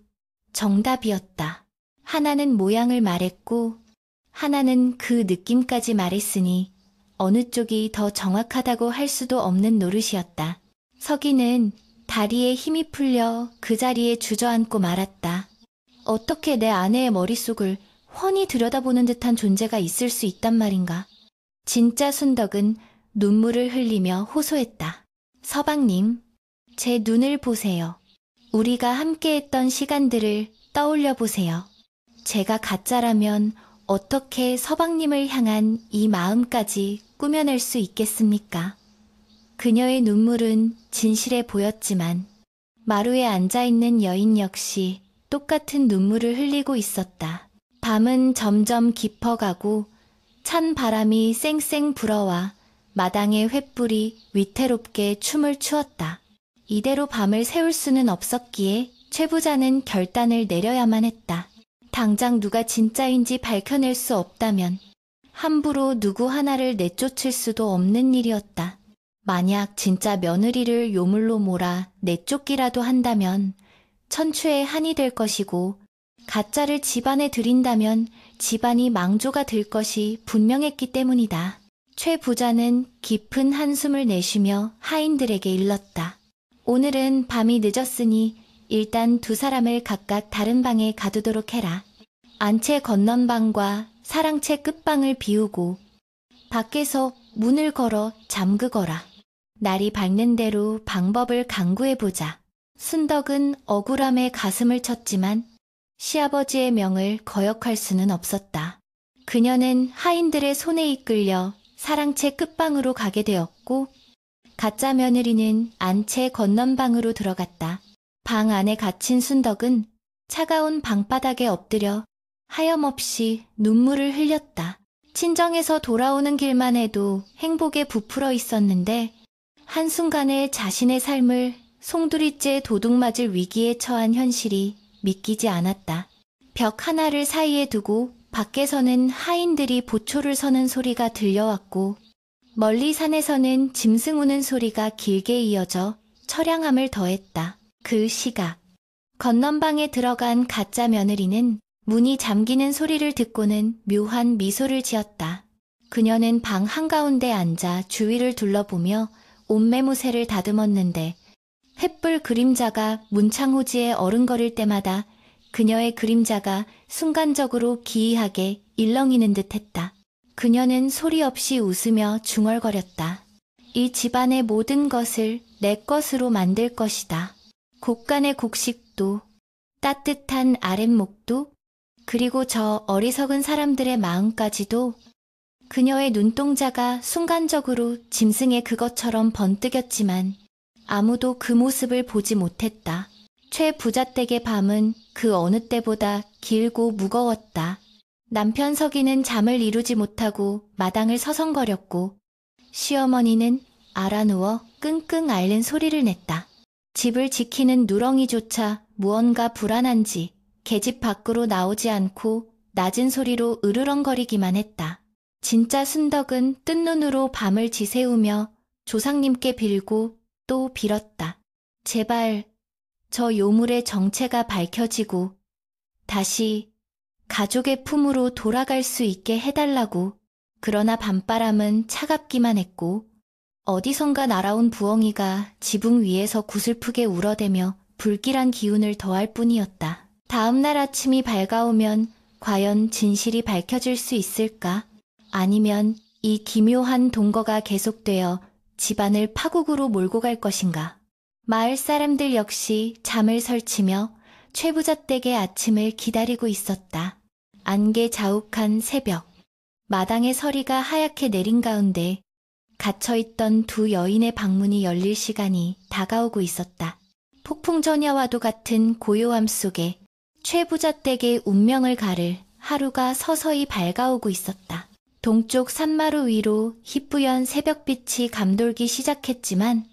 정답이었다. 하나는 모양을 말했고 하나는 그 느낌까지 말했으니 어느 쪽이 더 정확하다고 할 수도 없는 노릇이었다. 서기는 다리에 힘이 풀려 그 자리에 주저앉고 말았다. 어떻게 내 아내의 머릿속을 훤히 들여다보는 듯한 존재가 있을 수 있단 말인가. 진짜 순덕은 눈물을 흘리며 호소했다. 서방님, 제 눈을 보세요. 우리가 함께했던 시간들을 떠올려 보세요. 제가 가짜라면 어떻게 서방님을 향한 이 마음까지 꾸며낼 수 있겠습니까? 그녀의 눈물은 진실해 보였지만 마루에 앉아있는 여인 역시 똑같은 눈물을 흘리고 있었다. 밤은 점점 깊어가고 찬 바람이 쌩쌩 불어와 마당의 횃불이 위태롭게 춤을 추었다. 이대로 밤을 새울 수는 없었기에 최 부자는 결단을 내려야만 했다. 당장 누가 진짜인지 밝혀낼 수 없다면 함부로 누구 하나를 내쫓을 수도 없는 일이었다. 만약 진짜 며느리를 요물로 몰아 내쫓기라도 한다면 천추의 한이 될 것이고 가짜를 집안에 들인다면 집안이 망조가 될 것이 분명했기 때문이다. 최 부자는 깊은 한숨을 내쉬며 하인들에게 일렀다. 오늘은 밤이 늦었으니 일단 두 사람을 각각 다른 방에 가두도록 해라. 안채 건넌방과 사랑채 끝방을 비우고 밖에서 문을 걸어 잠그거라. 날이 밝는 대로 방법을 강구해보자. 순덕은 억울함에 가슴을 쳤지만 시아버지의 명을 거역할 수는 없었다. 그녀는 하인들의 손에 이끌려 사랑채 끝방으로 가게 되었고 가짜 며느리는 안채 건넌방으로 들어갔다. 방 안에 갇힌 순덕은 차가운 방바닥에 엎드려 하염없이 눈물을 흘렸다. 친정에서 돌아오는 길만 해도 행복에 부풀어 있었는데 한순간에 자신의 삶을 송두리째 도둑맞을 위기에 처한 현실이 믿기지 않았다. 벽 하나를 사이에 두고 밖에서는 하인들이 보초를 서는 소리가 들려왔고 멀리 산에서는 짐승 우는 소리가 길게 이어져 처량함을 더했다. 그 시각 건넌방에 들어간 가짜 며느리는 문이 잠기는 소리를 듣고는 묘한 미소를 지었다. 그녀는 방 한가운데 앉아 주위를 둘러보며 옷매무새를 다듬었는데 횃불 그림자가 문창호지에 어른거릴 때마다 그녀의 그림자가 순간적으로 기이하게 일렁이는 듯했다. 그녀는 소리 없이 웃으며 중얼거렸다. 이 집안의 모든 것을 내 것으로 만들 것이다. 곡간의 곡식도, 따뜻한 아랫목도, 그리고 저 어리석은 사람들의 마음까지도. 그녀의 눈동자가 순간적으로 짐승의 그것처럼 번뜩였지만 아무도 그 모습을 보지 못했다. 최 부자댁의 밤은 그 어느 때보다 길고 무거웠다. 남편 서기는 잠을 이루지 못하고 마당을 서성거렸고 시어머니는 알아누워 끙끙 앓는 소리를 냈다. 집을 지키는 누렁이조차 무언가 불안한지 계집 밖으로 나오지 않고 낮은 소리로 으르렁거리기만 했다. 진짜 순덕은 뜬 눈으로 밤을 지새우며 조상님께 빌고 또 빌었다. 제발 저 요물의 정체가 밝혀지고 다시 가족의 품으로 돌아갈 수 있게 해달라고. 그러나 밤바람은 차갑기만 했고 어디선가 날아온 부엉이가 지붕 위에서 구슬프게 울어대며 불길한 기운을 더할 뿐이었다. 다음 날 아침이 밝아오면 과연 진실이 밝혀질 수 있을까? 아니면 이 기묘한 동거가 계속되어 집안을 파국으로 몰고 갈 것인가? 마을 사람들 역시 잠을 설치며 최부자 댁의 아침을 기다리고 있었다. 안개 자욱한 새벽, 마당의 서리가 하얗게 내린 가운데 갇혀있던 두 여인의 방문이 열릴 시간이 다가오고 있었다. 폭풍전야와도 같은 고요함 속에 최부자 댁의 운명을 가를 하루가 서서히 밝아오고 있었다. 동쪽 산마루 위로 희뿌연 새벽빛이 감돌기 시작했지만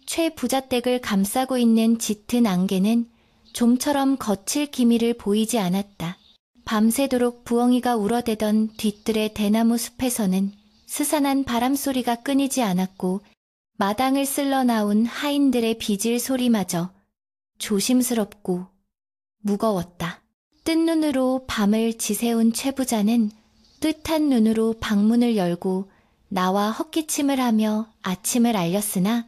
최부자 댁을 감싸고 있는 짙은 안개는 좀처럼 거칠 기미를 보이지 않았다. 밤새도록 부엉이가 울어대던 뒤뜰의 대나무 숲에서는 스산한 바람소리가 끊이지 않았고 마당을 쓸러 나온 하인들의 비질 소리마저 조심스럽고 무거웠다. 뜬 눈으로 밤을 지새운 최부자는 뜻한 눈으로 방문을 열고 나와 헛기침을 하며 아침을 알렸으나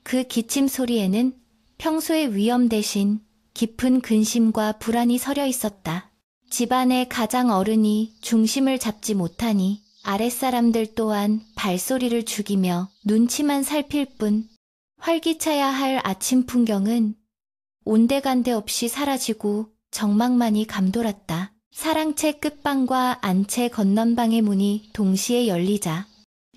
그 기침 소리에는 평소의 위험 대신 깊은 근심과 불안이 서려 있었다. 집안의 가장 어른이 중심을 잡지 못하니 아랫사람들 또한 발소리를 죽이며 눈치만 살필 뿐 활기차야 할 아침 풍경은 온데간데 없이 사라지고 정막만이 감돌았다. 사랑채 끝방과 안채 건넌방의 문이 동시에 열리자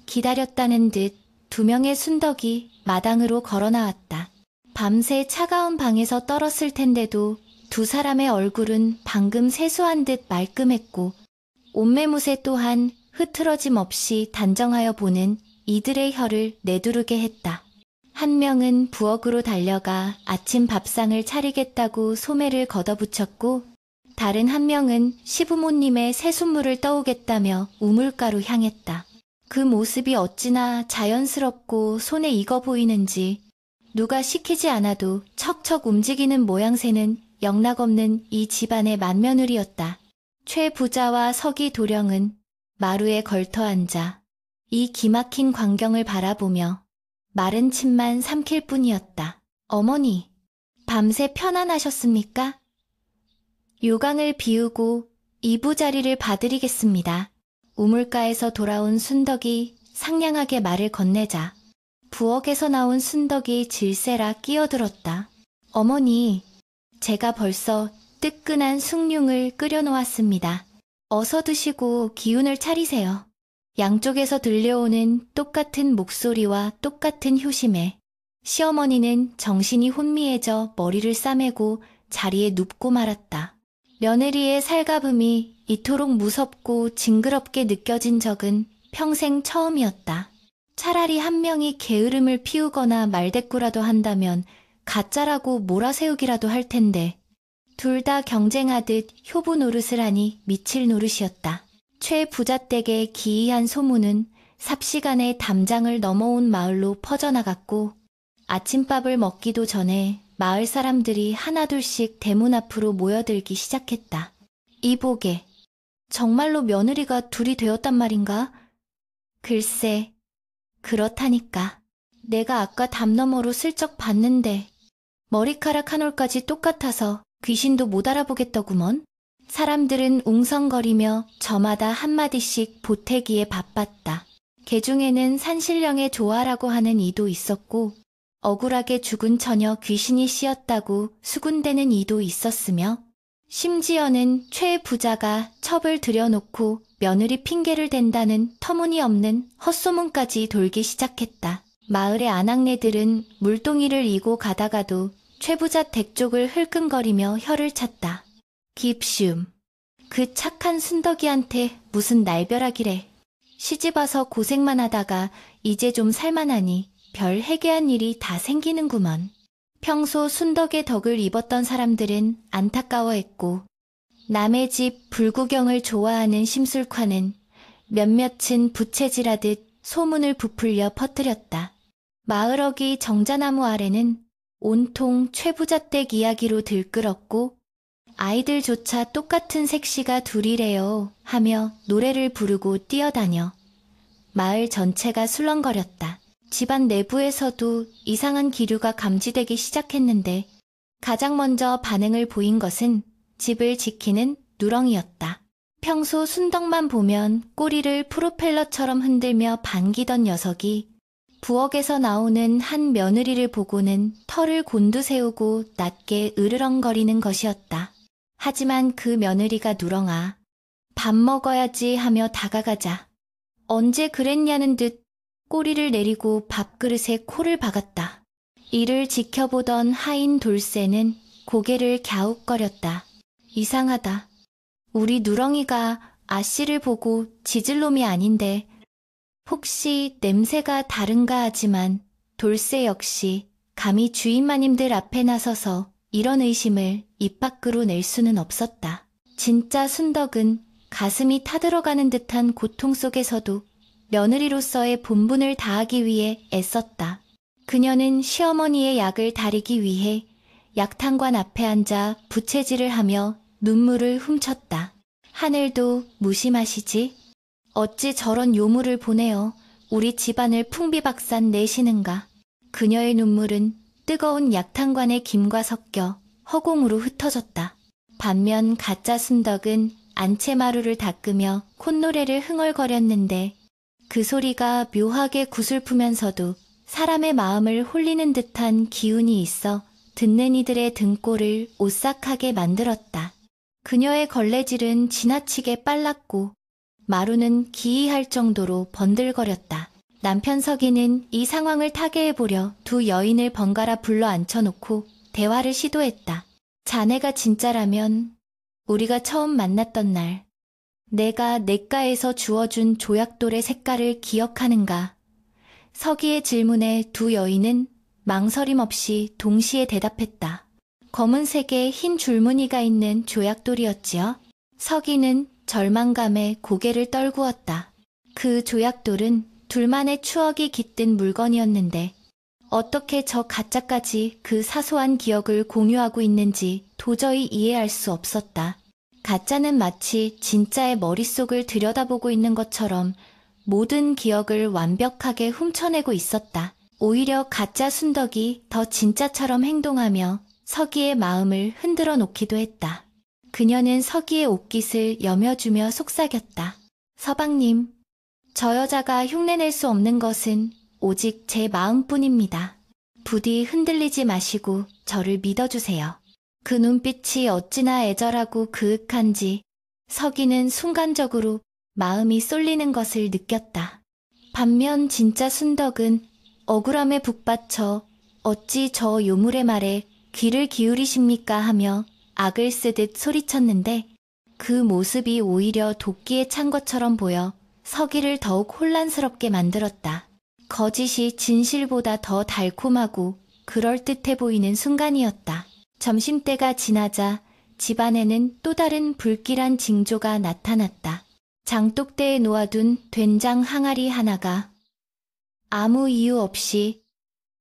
기다렸다는 듯 두 명의 순덕이 마당으로 걸어 나왔다. 밤새 차가운 방에서 떨었을 텐데도 두 사람의 얼굴은 방금 세수한 듯 말끔했고 옷매무새 또한 흐트러짐 없이 단정하여 보는 이들의 혀를 내두르게 했다. 한 명은 부엌으로 달려가 아침 밥상을 차리겠다고 소매를 걷어붙였고 다른 한 명은 시부모님의 새순물을 떠오겠다며 우물가로 향했다. 그 모습이 어찌나 자연스럽고 손에 익어 보이는지 누가 시키지 않아도 척척 움직이는 모양새는 영락없는 이 집안의 맏며느리였다. 최 부자와 서기 도령은 마루에 걸터 앉아 이 기막힌 광경을 바라보며 마른 침만 삼킬 뿐이었다. 어머니, 밤새 편안하셨습니까? 요강을 비우고 이부자리를 봐드리겠습니다. 우물가에서 돌아온 순덕이 상냥하게 말을 건네자 부엌에서 나온 순덕이 질세라 끼어들었다. 어머니, 제가 벌써 뜨끈한 숭늉을 끓여놓았습니다. 어서 드시고 기운을 차리세요. 양쪽에서 들려오는 똑같은 목소리와 똑같은 효심에 시어머니는 정신이 혼미해져 머리를 싸매고 자리에 눕고 말았다. 며느리의 살가움이 이토록 무섭고 징그럽게 느껴진 적은 평생 처음이었다. 차라리 한 명이 게으름을 피우거나 말대꾸라도 한다면 가짜라고 몰아세우기라도 할 텐데 둘 다 경쟁하듯 효부 노릇을 하니 미칠 노릇이었다. 최 부자 댁의 기이한 소문은 삽시간에 담장을 넘어온 마을로 퍼져나갔고 아침밥을 먹기도 전에 마을 사람들이 하나둘씩 대문 앞으로 모여들기 시작했다. 이보게, 정말로 며느리가 둘이 되었단 말인가? 글쎄, 그렇다니까. 내가 아까 담 너머로 슬쩍 봤는데 머리카락 한 올까지 똑같아서 귀신도 못 알아보겠더구먼. 사람들은 웅성거리며 저마다 한마디씩 보태기에 바빴다. 개중에는 산신령의 조화라고 하는 이도 있었고 억울하게 죽은 처녀 귀신이 씌었다고 수군대는 이도 있었으며 심지어는 최 부자가 첩을 들여놓고 며느리 핑계를 댄다는 터무니없는 헛소문까지 돌기 시작했다. 마을의 아낙네들은 물동이를 이고 가다가도 최 부자 댁 쪽을 흘끔거리며 혀를 찼다. 깁시움. 그 착한 순덕이한테 무슨 날벼락이래. 시집와서 고생만 하다가 이제 좀 살만하니 별 해괴한 일이 다 생기는구먼. 평소 순덕의 덕을 입었던 사람들은 안타까워했고 남의 집 불구경을 좋아하는 심술관은 몇몇은 부채질하듯 소문을 부풀려 퍼뜨렸다. 마을어귀 정자나무 아래는 온통 최부자댁 이야기로 들끓었고 아이들조차 똑같은 색시가 둘이래요 하며 노래를 부르고 뛰어다녀 마을 전체가 술렁거렸다. 집안 내부에서도 이상한 기류가 감지되기 시작했는데 가장 먼저 반응을 보인 것은 집을 지키는 누렁이였다. 평소 순덕만 보면 꼬리를 프로펠러처럼 흔들며 반기던 녀석이 부엌에서 나오는 한 며느리를 보고는 털을 곤두세우고 낮게 으르렁거리는 것이었다. 하지만 그 며느리가 누렁아, 밥 먹어야지 하며 다가가자 언제 그랬냐는 듯 꼬리를 내리고 밥그릇에 코를 박았다. 이를 지켜보던 하인 돌쇠는 고개를 갸웃거렸다. 이상하다. 우리 누렁이가 아씨를 보고 짖을 놈이 아닌데 혹시 냄새가 다른가 하지만 돌쇠 역시 감히 주인마님들 앞에 나서서 이런 의심을 입 밖으로 낼 수는 없었다. 진짜 순덕은 가슴이 타들어가는 듯한 고통 속에서도 며느리로서의 본분을 다하기 위해 애썼다. 그녀는 시어머니의 약을 다리기 위해 약탕관 앞에 앉아 부채질을 하며 눈물을 훔쳤다. 하늘도 무심하시지? 어찌 저런 요물을 보내어 우리 집안을 풍비박산 내시는가. 그녀의 눈물은 뜨거운 약탕관의 김과 섞여 허공으로 흩어졌다. 반면 가짜 순덕은 안채마루를 닦으며 콧노래를 흥얼거렸는데 그 소리가 묘하게 구슬프면서도 사람의 마음을 홀리는 듯한 기운이 있어 듣는 이들의 등골을 오싹하게 만들었다. 그녀의 걸레질은 지나치게 빨랐고 마루는 기이할 정도로 번들거렸다. 남편 석이는 이 상황을 타개해보려 두 여인을 번갈아 불러 앉혀놓고 대화를 시도했다. 자네가 진짜라면 우리가 처음 만났던 날 내가 냇가에서 주워준 조약돌의 색깔을 기억하는가? 석이의 질문에 두 여인은 망설임 없이 동시에 대답했다. 검은색의 흰 줄무늬가 있는 조약돌이었지요. 석이는 절망감에 고개를 떨구었다. 그 조약돌은 둘만의 추억이 깃든 물건이었는데 어떻게 저 가짜까지 그 사소한 기억을 공유하고 있는지 도저히 이해할 수 없었다. 가짜는 마치 진짜의 머릿속을 들여다보고 있는 것처럼 모든 기억을 완벽하게 훔쳐내고 있었다. 오히려 가짜 순덕이 더 진짜처럼 행동하며 석이의 마음을 흔들어 놓기도 했다. 그녀는 석이의 옷깃을 여며주며 속삭였다. 서방님, 저 여자가 흉내낼 수 없는 것은 오직 제 마음뿐입니다. 부디 흔들리지 마시고 저를 믿어주세요. 그 눈빛이 어찌나 애절하고 그윽한지 석이는 순간적으로 마음이 쏠리는 것을 느꼈다. 반면 진짜 순덕은 억울함에 북받쳐 어찌 저 요물의 말에 귀를 기울이십니까 하며 악을 쓰듯 소리쳤는데 그 모습이 오히려 도끼에 찬 것처럼 보여 석이를 더욱 혼란스럽게 만들었다. 거짓이 진실보다 더 달콤하고 그럴듯해 보이는 순간이었다. 점심때가 지나자 집안에는 또 다른 불길한 징조가 나타났다. 장독대에 놓아둔 된장 항아리 하나가 아무 이유 없이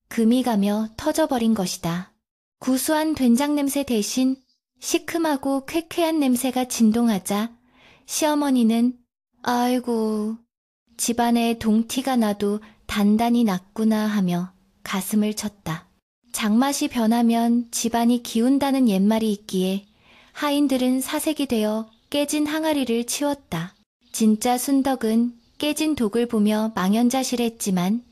금이 가며 터져버린 것이다. 구수한 된장 냄새 대신 시큼하고 쾌쾌한 냄새가 진동하자 시어머니는 아이고, 집안에 동티가 나도 단단히 났구나 하며 가슴을 쳤다. 장맛이 변하면 집안이 기운다는 옛말이 있기에 하인들은 사색이 되어 깨진 항아리를 치웠다. 진짜 순덕은 깨진 독을 보며 망연자실했지만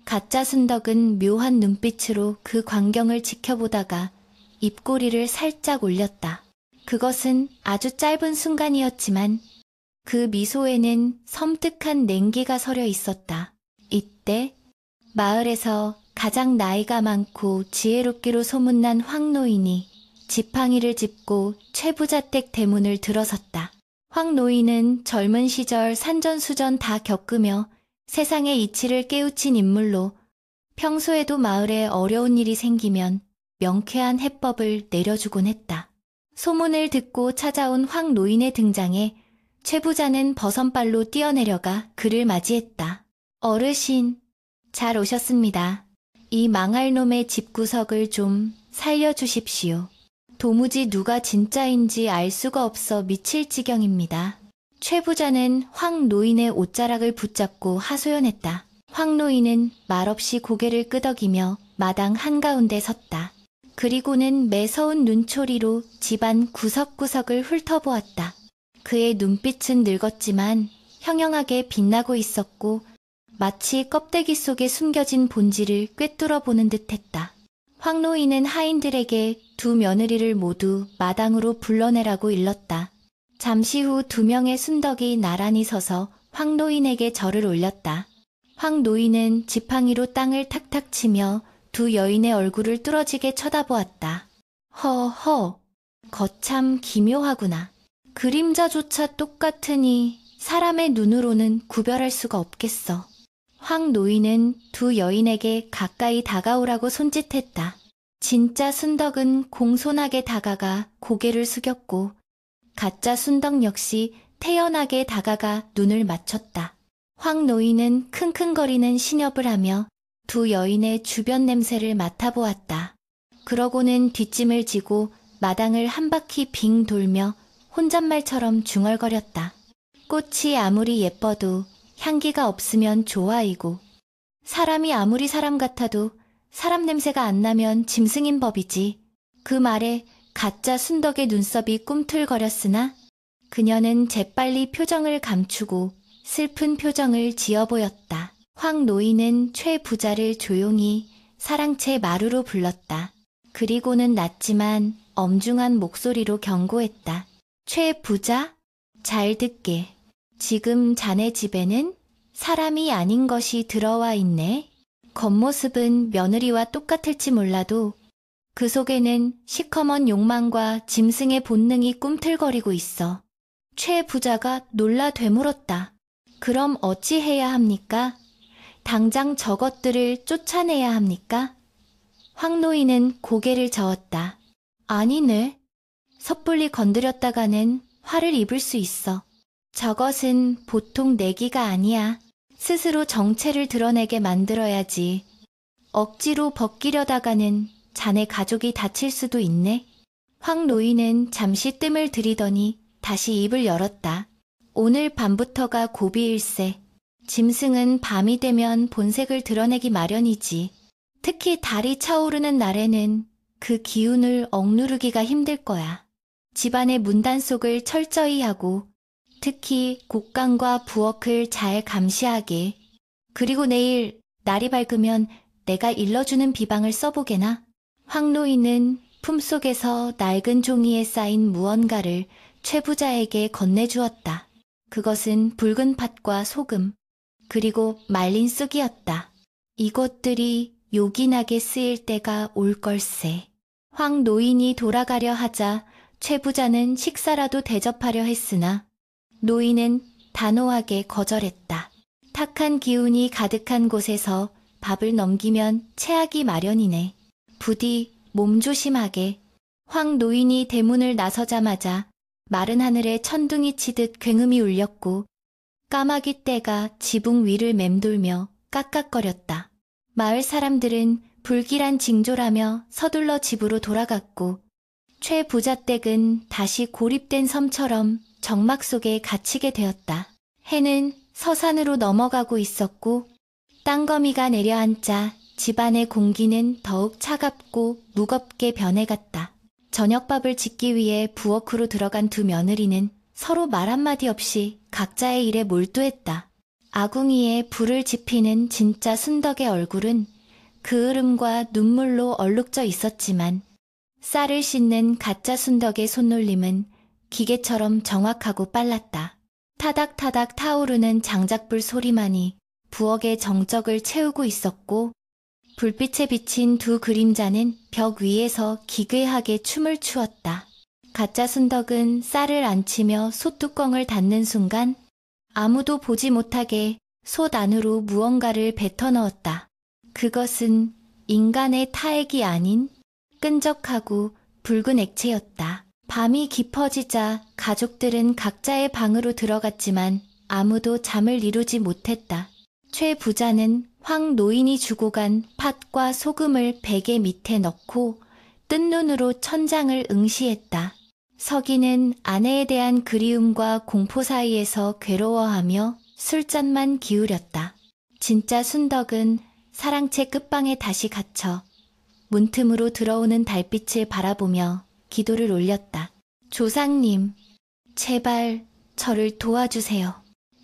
가짜 순덕은 묘한 눈빛으로 그 광경을 지켜보다가 입꼬리를 살짝 올렸다. 그것은 아주 짧은 순간이었지만 그 미소에는 섬뜩한 냉기가 서려 있었다. 이때 마을에서 가장 나이가 많고 지혜롭기로 소문난 황 노인이 지팡이를 짚고 최부자댁 대문을 들어섰다. 황 노인은 젊은 시절 산전수전 다 겪으며 세상의 이치를 깨우친 인물로 평소에도 마을에 어려운 일이 생기면 명쾌한 해법을 내려주곤 했다. 소문을 듣고 찾아온 황 노인의 등장에 최 부자는 버선발로 뛰어내려가 그를 맞이했다. 어르신, 잘 오셨습니다. 이 망할 놈의 집구석을 좀 살려주십시오. 도무지 누가 진짜인지 알 수가 없어 미칠 지경입니다. 최 부자는 황 노인의 옷자락을 붙잡고 하소연했다. 황 노인은 말없이 고개를 끄덕이며 마당 한가운데 섰다. 그리고는 매서운 눈초리로 집안 구석구석을 훑어보았다. 그의 눈빛은 늙었지만 형형하게 빛나고 있었고 마치 껍데기 속에 숨겨진 본질을 꿰뚫어 보는 듯했다. 황 노인은 하인들에게 두 며느리를 모두 마당으로 불러내라고 일렀다. 잠시 후 두 명의 순덕이 나란히 서서 황 노인에게 절을 올렸다. 황 노인은 지팡이로 땅을 탁탁 치며 두 여인의 얼굴을 뚫어지게 쳐다보았다. 허허, 거참 기묘하구나. 그림자조차 똑같으니 사람의 눈으로는 구별할 수가 없겠어. 황 노인은 두 여인에게 가까이 다가오라고 손짓했다. 진짜 순덕은 공손하게 다가가 고개를 숙였고 가짜 순덕 역시 태연하게 다가가 눈을 맞췄다. 황 노인은 킁킁거리는 신협을 하며 두 여인의 주변 냄새를 맡아보았다. 그러고는 뒷짐을 지고 마당을 한 바퀴 빙 돌며 혼잣말처럼 중얼거렸다. 꽃이 아무리 예뻐도 향기가 없으면 좋아이고 사람이 아무리 사람 같아도 사람 냄새가 안 나면 짐승인 법이지. 그 말에 가짜 순덕의 눈썹이 꿈틀거렸으나 그녀는 재빨리 표정을 감추고 슬픈 표정을 지어 보였다. 황 노인은 최 부자를 조용히 사랑채 마루로 불렀다. 그리고는 낮지만 엄중한 목소리로 경고했다. 최 부자, 잘 듣게. 지금 자네 집에는 사람이 아닌 것이 들어와 있네. 겉모습은 며느리와 똑같을지 몰라도 그 속에는 시커먼 욕망과 짐승의 본능이 꿈틀거리고 있어. 최 부자가 놀라 되물었다. 그럼 어찌해야 합니까? 당장 저것들을 쫓아내야 합니까? 황 노인은 고개를 저었다. 아니네. 섣불리 건드렸다가는 화를 입을 수 있어. 저것은 보통 내기가 아니야. 스스로 정체를 드러내게 만들어야지. 억지로 벗기려다가는 자네 가족이 다칠 수도 있네. 황 노인은 잠시 뜸을 들이더니 다시 입을 열었다. 오늘 밤부터가 고비일세. 짐승은 밤이 되면 본색을 드러내기 마련이지. 특히 달이 차오르는 날에는 그 기운을 억누르기가 힘들 거야. 집안의 문단속을 철저히 하고 특히 곡간과 부엌을 잘 감시하게. 그리고 내일 날이 밝으면 내가 일러주는 비방을 써보게나. 황 노인은 품속에서 낡은 종이에 쌓인 무언가를 최 부자에게 건네주었다. 그것은 붉은 팥과 소금, 그리고 말린 쑥이었다. 이것들이 요긴하게 쓰일 때가 올 걸세. 황 노인이 돌아가려 하자 최 부자는 식사라도 대접하려 했으나 노인은 단호하게 거절했다. 탁한 기운이 가득한 곳에서 밥을 넘기면 체하기 마련이네. 부디 몸조심하게. 황 노인이 대문을 나서자마자 마른 하늘에 천둥이 치듯 굉음이 울렸고 까마귀 떼가 지붕 위를 맴돌며 깍깍거렸다. 마을 사람들은 불길한 징조라며 서둘러 집으로 돌아갔고 최 부자댁은 다시 고립된 섬처럼 정막 속에 갇히게 되었다. 해는 서산으로 넘어가고 있었고 땅거미가 내려앉자 집안의 공기는 더욱 차갑고 무겁게 변해갔다. 저녁밥을 짓기 위해 부엌으로 들어간 두 며느리는 서로 말 한마디 없이 각자의 일에 몰두했다. 아궁이에 불을 지피는 진짜 순덕의 얼굴은 그을음과 눈물로 얼룩져 있었지만 쌀을 씻는 가짜 순덕의 손놀림은 기계처럼 정확하고 빨랐다. 타닥타닥 타오르는 장작불 소리만이 부엌의 정적을 채우고 있었고 불빛에 비친 두 그림자는 벽 위에서 기괴하게 춤을 추었다. 가짜 순덕은 쌀을 안 치며 솥뚜껑을 닫는 순간 아무도 보지 못하게 솥 안으로 무언가를 뱉어 넣었다. 그것은 인간의 타액이 아닌 끈적하고 붉은 액체였다. 밤이 깊어지자 가족들은 각자의 방으로 들어갔지만 아무도 잠을 이루지 못했다. 최 부자는 황 노인이 주고 간 팥과 소금을 베개 밑에 넣고 뜬 눈으로 천장을 응시했다. 서기는 아내에 대한 그리움과 공포 사이에서 괴로워하며 술잔만 기울였다. 진짜 순덕은 사랑채 끝방에 다시 갇혀 문틈으로 들어오는 달빛을 바라보며 기도를 올렸다. 조상님, 제발 저를 도와주세요.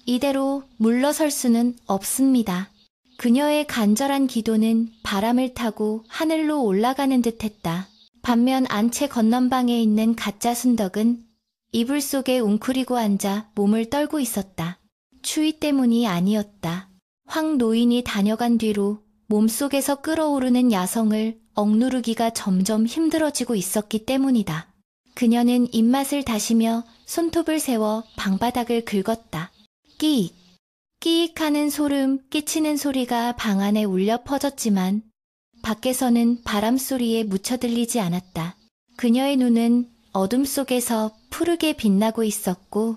이대로 물러설 수는 없습니다. 그녀의 간절한 기도는 바람을 타고 하늘로 올라가는 듯했다. 반면 안채 건넌방에 있는 가짜 순덕은 이불 속에 웅크리고 앉아 몸을 떨고 있었다. 추위 때문이 아니었다. 황 노인이 다녀간 뒤로 몸속에서 끓어오르는 야성을 억누르기가 점점 힘들어지고 있었기 때문이다. 그녀는 입맛을 다시며 손톱을 세워 방바닥을 긁었다. 끼익, 끼익하는 소름 끼치는 소리가 방 안에 울려 퍼졌지만 밖에서는 바람소리에 묻혀 들리지 않았다. 그녀의 눈은 어둠 속에서 푸르게 빛나고 있었고